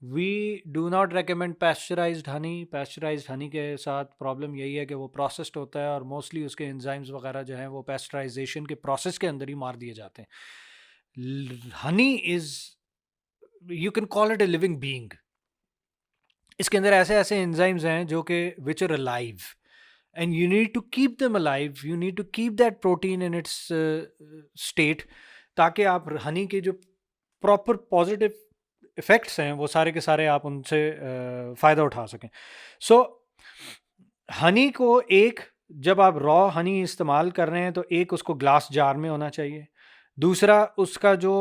We do not recommend pasteurised honey. Pasteurised honey के साथ प्रॉब्लम यही है कि वो प्रोसेस्ड होता है और मोस्टली उसके एंजाइम्स वगैरह जो हैं वो पैस्चराइजेशन के प्रोसेस के अंदर ही मार दिए जाते हैं। Honey is, you can call it a living being. इसके अंदर ऐसे ऐसे एंजाइम्स हैं जो कि which are alive, and you need to keep them alive, you need to keep that protein in its state, ताकि आप हनी के जो प्रॉपर पॉजिटिव इफेक्ट्स हैं वो सारे के सारे आप उनसे फ़ायदा उठा सकें। सो हनी को एक, जब आप रॉ हनी इस्तेमाल कर रहे हैं तो एक उसको ग्लास जार में होना चाहिए। दूसरा उसका जो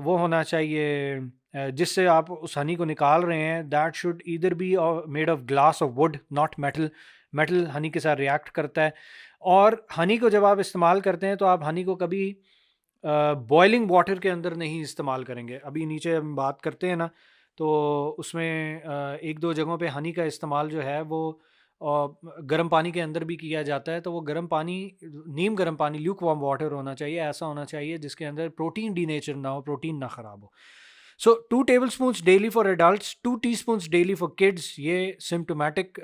वो होना चाहिए जिससे आप उस हनी को निकाल रहे हैं, that should either be made of glass और wood, not metal. Metal honey के साथ रिएक्ट करता है। और हनी को जब आप इस्तेमाल करते हैं तो आप हनी को कभी बॉइलिंग वाटर के अंदर नहीं इस्तेमाल करेंगे। अभी नीचे हम बात करते हैं ना, तो उसमें एक दो जगहों पे हनी का इस्तेमाल जो है वो गर्म पानी के अंदर भी किया जाता है। तो वो गर्म पानी, नीम गर्म पानी, ल्यूक वार्म वाटर होना चाहिए, ऐसा होना चाहिए जिसके अंदर प्रोटीन डीनेचर ना हो, प्रोटीन ना ख़राब हो। सो 2 tablespoons daily for adults, 2 teaspoons daily for kids. ये सिम्टोमेटिक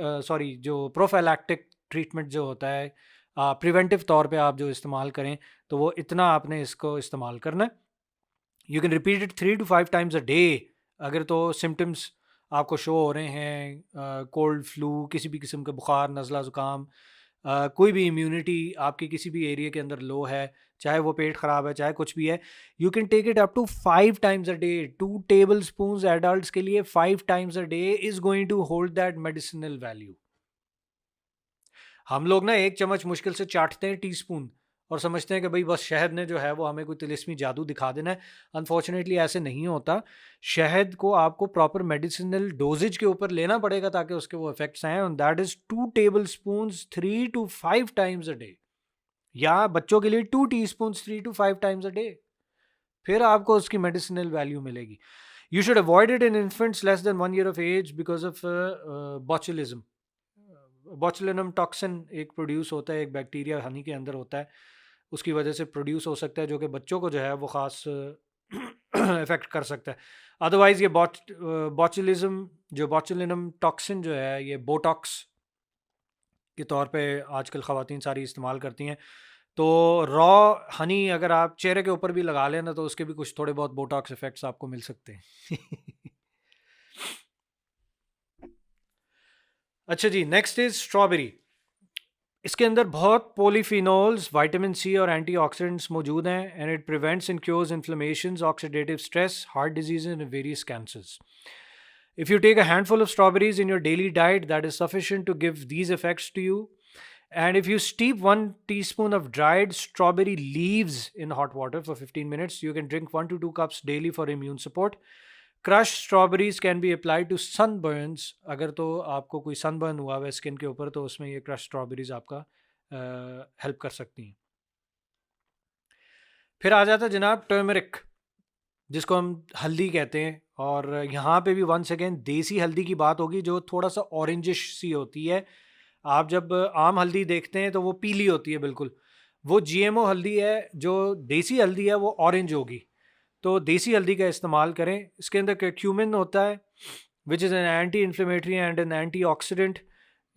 जो प्रोफाइलैक्टिक ट्रीटमेंट जो होता है, प्रिवेंटिव तौर पे आप जो इस्तेमाल करें तो वो इतना आपने इसको इस्तेमाल करना है। You can repeat it 3 to 5 times a day। अगर तो सिम्टम्स आपको शो हो रहे हैं, कोल्ड फ्लू, किसी भी किस्म का बुखार, नज़ला ज़ुकाम, कोई भी इम्यूनिटी आपकी किसी भी एरिया के अंदर लो है, चाहे वो पेट ख़राब है, चाहे कुछ भी है, you can take it up to 5 times a day। 2 tablespoons adults के लिए 5 times a day is going to hold that medicinal value. हम लोग ना एक चम्मच मुश्किल से चाटते हैं टीस्पून और समझते हैं कि भाई बस शहद ने जो है वो हमें कोई तिलिस्मी जादू दिखा देना है। अनफॉर्चुनेटली ऐसे नहीं होता। शहद को आपको प्रॉपर मेडिसिनल डोजेज के ऊपर लेना पड़ेगा ताकि उसके वो इफेक्ट्स आएँ, और that is 2 tablespoons 3 to 5 times a day, या बच्चों के लिए 2 teaspoons 3 to 5 times a day। फिर आपको उसकी मेडिसिनल वैल्यू मिलेगी। You should avoid it in infants less than 1 year of age because of botulism. Botulinum toxin एक प्रोड्यूस होता है, एक बैक्टीरिया हनी के अंदर होता है, उसकी वजह से प्रोड्यूस हो सकता है, जो कि बच्चों को जो है वो ख़ास इफ़ेक्ट कर सकता है। अदरवाइज़ ये बॉचुलिज्म, जो बॉचुलिनम टॉक्सिन जो है, ये बोटॉक्स के तौर पे आजकल ख़वातीन सारी इस्तेमाल करती हैं। तो रॉ हनी अगर आप चेहरे के ऊपर भी लगा लें ना, तो उसके भी कुछ थोड़े बहुत बोटॉक्स इफ़ेक्ट्स आपको मिल सकते हैं। अच्छा जी, नेक्स्ट इज स्ट्रॉबेरी। इसके अंदर बहुत पॉलीफिनोल्स, विटामिन सी और एंटीऑक्सीडेंट्स मौजूद हैं, and it prevents and cures inflammations, oxidative stress, heart disease and various cancers. If you take a handful of strawberries in your daily diet, that is sufficient to give these effects to you. And if you steep 1 teaspoon of dried strawberry leaves in hot water for 15 minutes, you can drink 1 to 2 cups daily for immune support. Crushed strawberries can be applied to sunburns। अगर तो आपको कोई sunburn हुआ है skin के ऊपर, तो उसमें ये crushed strawberries आपका हेल्प कर सकती हैं। फिर आ जाता है जनाब टर्मरिक, जिसको हम हल्दी कहते हैं, और यहाँ पे भी वंस अगेन देसी हल्दी की बात होगी जो थोड़ा सा ऑरेंजिश सी होती है। आप जब आम हल्दी देखते हैं तो वो पीली होती है बिल्कुल, वो जीएमओ हल्दी है। जो देसी हल्दी है वो ऑरेंज होगी। तो देसी हल्दी का इस्तेमाल करें। इसके अंदर क्यूमिन होता है which is an anti inflammatory and an anti oxidant.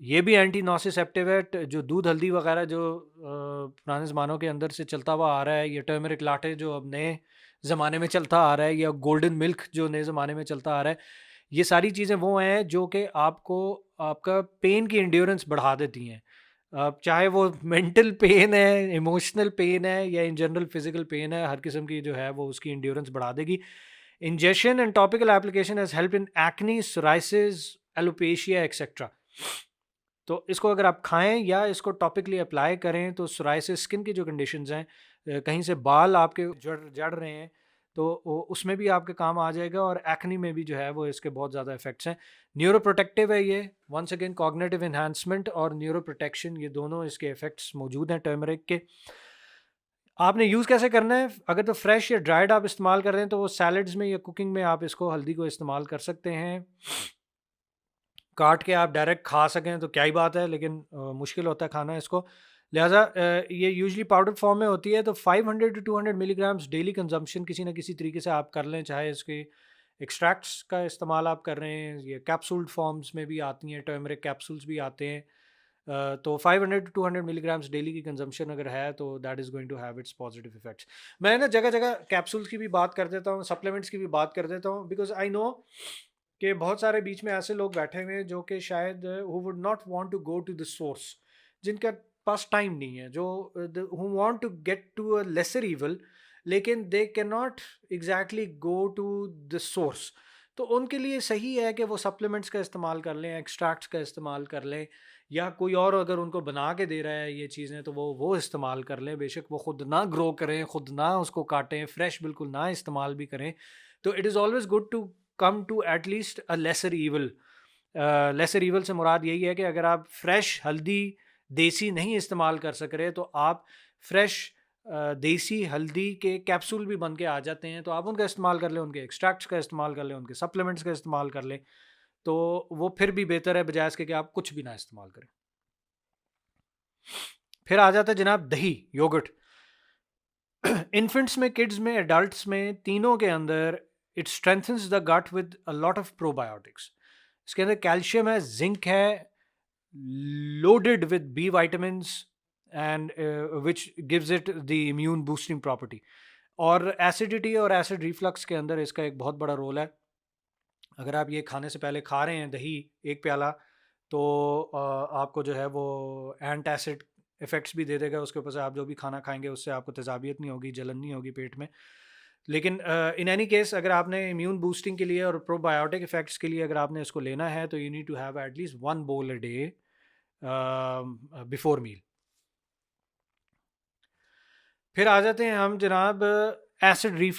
ये भी एंटी नॉसिसेप्टिव है। जो दूध हल्दी वगैरह जो पुराने ज़मानों के अंदर से चलता हुआ आ रहा है, ये टर्मरिक लाटे जो अब नए ज़माने में चलता आ रहा है, या गोल्डन मिल्क जो नए ज़माने में चलता आ रहा है, ये सारी चीज़ें वो हैं जो कि आपको आपका पेन की इंड्योरेंस बढ़ा देती हैं। चाहे वो मेंटल पेन है, इमोशनल पेन है, या इन जनरल फिजिकल पेन है, हर किस्म की जो है वो उसकी इंड्योरेंस बढ़ा देगी। Injection and topical application has help in acne, psoriasis, alopecia etcetera. तो इसको अगर आप खाएं या इसको टॉपिकली अप्लाई करें तो सोराइसिस स्किन की जो कंडीशंस हैं, कहीं से बाल आपके जड़ जड़ रहे हैं तो उसमें भी आपके काम आ जाएगा, और एक्नी में भी जो है वो इसके बहुत ज़्यादा इफेक्ट्स हैं। न्यूरो प्रोटेक्टिव है ये, वंस अगेन कॉग्निटिव इन्हांसमेंट और न्यूरो प्रोटेक्शन, ये दोनों इसके इफेक्ट्स मौजूद हैं टर्मरिक के। आपने यूज़ कैसे करना है? अगर तो फ्रेश या ड्राइड आप इस्तेमाल कर रहे हैं तो वो सैलड्स में या कुकिंग में आप इसको हल्दी को इस्तेमाल कर सकते हैं। काट के आप डायरेक्ट खा सकें तो क्या ही बात है, लेकिन मुश्किल होता है खाना इसको। लिहाजा ये यूजुअली पाउडर फॉर्म में होती है, तो 500 टू 200 मिलीग्राम्स डेली कंजम्पशन किसी ना किसी तरीके से आप कर लें। चाहे इसके एक्सट्रैक्ट्स का इस्तेमाल आप कर रहे हैं, ये कैप्सूल्ड फॉर्म्स में भी आती हैं, टर्मरिक कैप्सूल्स भी आते हैं। तो 500 टू 200 मिलीग्राम्स डेली की कंजम्पशन अगर है तो that is going to have its positive effects. मैं ना जगह जगह कैप्सूल्स की भी बात कर देता हूँ, सप्लीमेंट्स की भी बात कर देता हूँ, बिकॉज आई नो कि बहुत सारे बीच में ऐसे लोग बैठे हुए हैं जो कि शायद who would not want to go to the source, जिनका पास टाइम नहीं है, जो who want to get to a lesser evil, लेकिन they can not exactly go to the source. तो उनके लिए सही है कि वो सप्लीमेंट्स का इस्तेमाल कर लें, एक्सट्रैक्ट्स का इस्तेमाल कर लें, या कोई और अगर उनको बना के दे रहा है ये चीज़ें तो वो इस्तेमाल कर लें। बेशक वो खुद ना ग्रो करें, खुद ना उसको काटें, फ्रेश बिल्कुल ना इस्तेमाल भी करें। तो it is always good to come to at least a lesser evil. Lesser evil से मुराद यही है कि अगर आप फ्रेश हल्दी देसी नहीं इस्तेमाल कर सक रहे तो आप फ्रेश देसी हल्दी के कैप्सूल भी बन के आ जाते हैं, तो आप उनका इस्तेमाल कर लें, उनके एक्सट्रैक्ट्स का इस्तेमाल कर लें, उनके सप्लीमेंट्स का इस्तेमाल कर लें, तो वो फिर भी बेहतर है बजाय इसके कि आप कुछ भी ना इस्तेमाल करें। फिर आ जाता है जनाब दही, योगर्ट। इन्फेंट्स में, किड्स में, एडल्ट्स में, तीनों के अंदर it strengthens the gut with a lot of probiotics. इसके अंदर कैल्शियम है, जिंक है, loaded with B vitamin and which gives it the immune boosting property. और एसिडिटी और एसिड रिफ्लक्स के अंदर इसका एक बहुत बड़ा रोल है। अगर आप ये खाने से पहले खा रहे हैं दही एक प्याला, तो आपको जो है वो एंट एसिड इफ़ेक्ट्स भी दे देगा। उसके ऊपर से आप जो भी खाना खाएंगे उससे आपको तेज़ाबियत नहीं होगी, जलन नहीं होगी पेट में। लेकिन इन एनी केस अगर आपने इम्यून बूस्टिंग के लिए और प्रोबायोटिक इफ़ेक्ट्स के लिए अगर आपने इसको लेना है तो you need to have at least 1 bowl a day before meal. फिर आ जाते हैं हम जनाब एसिड रिफ्लक्स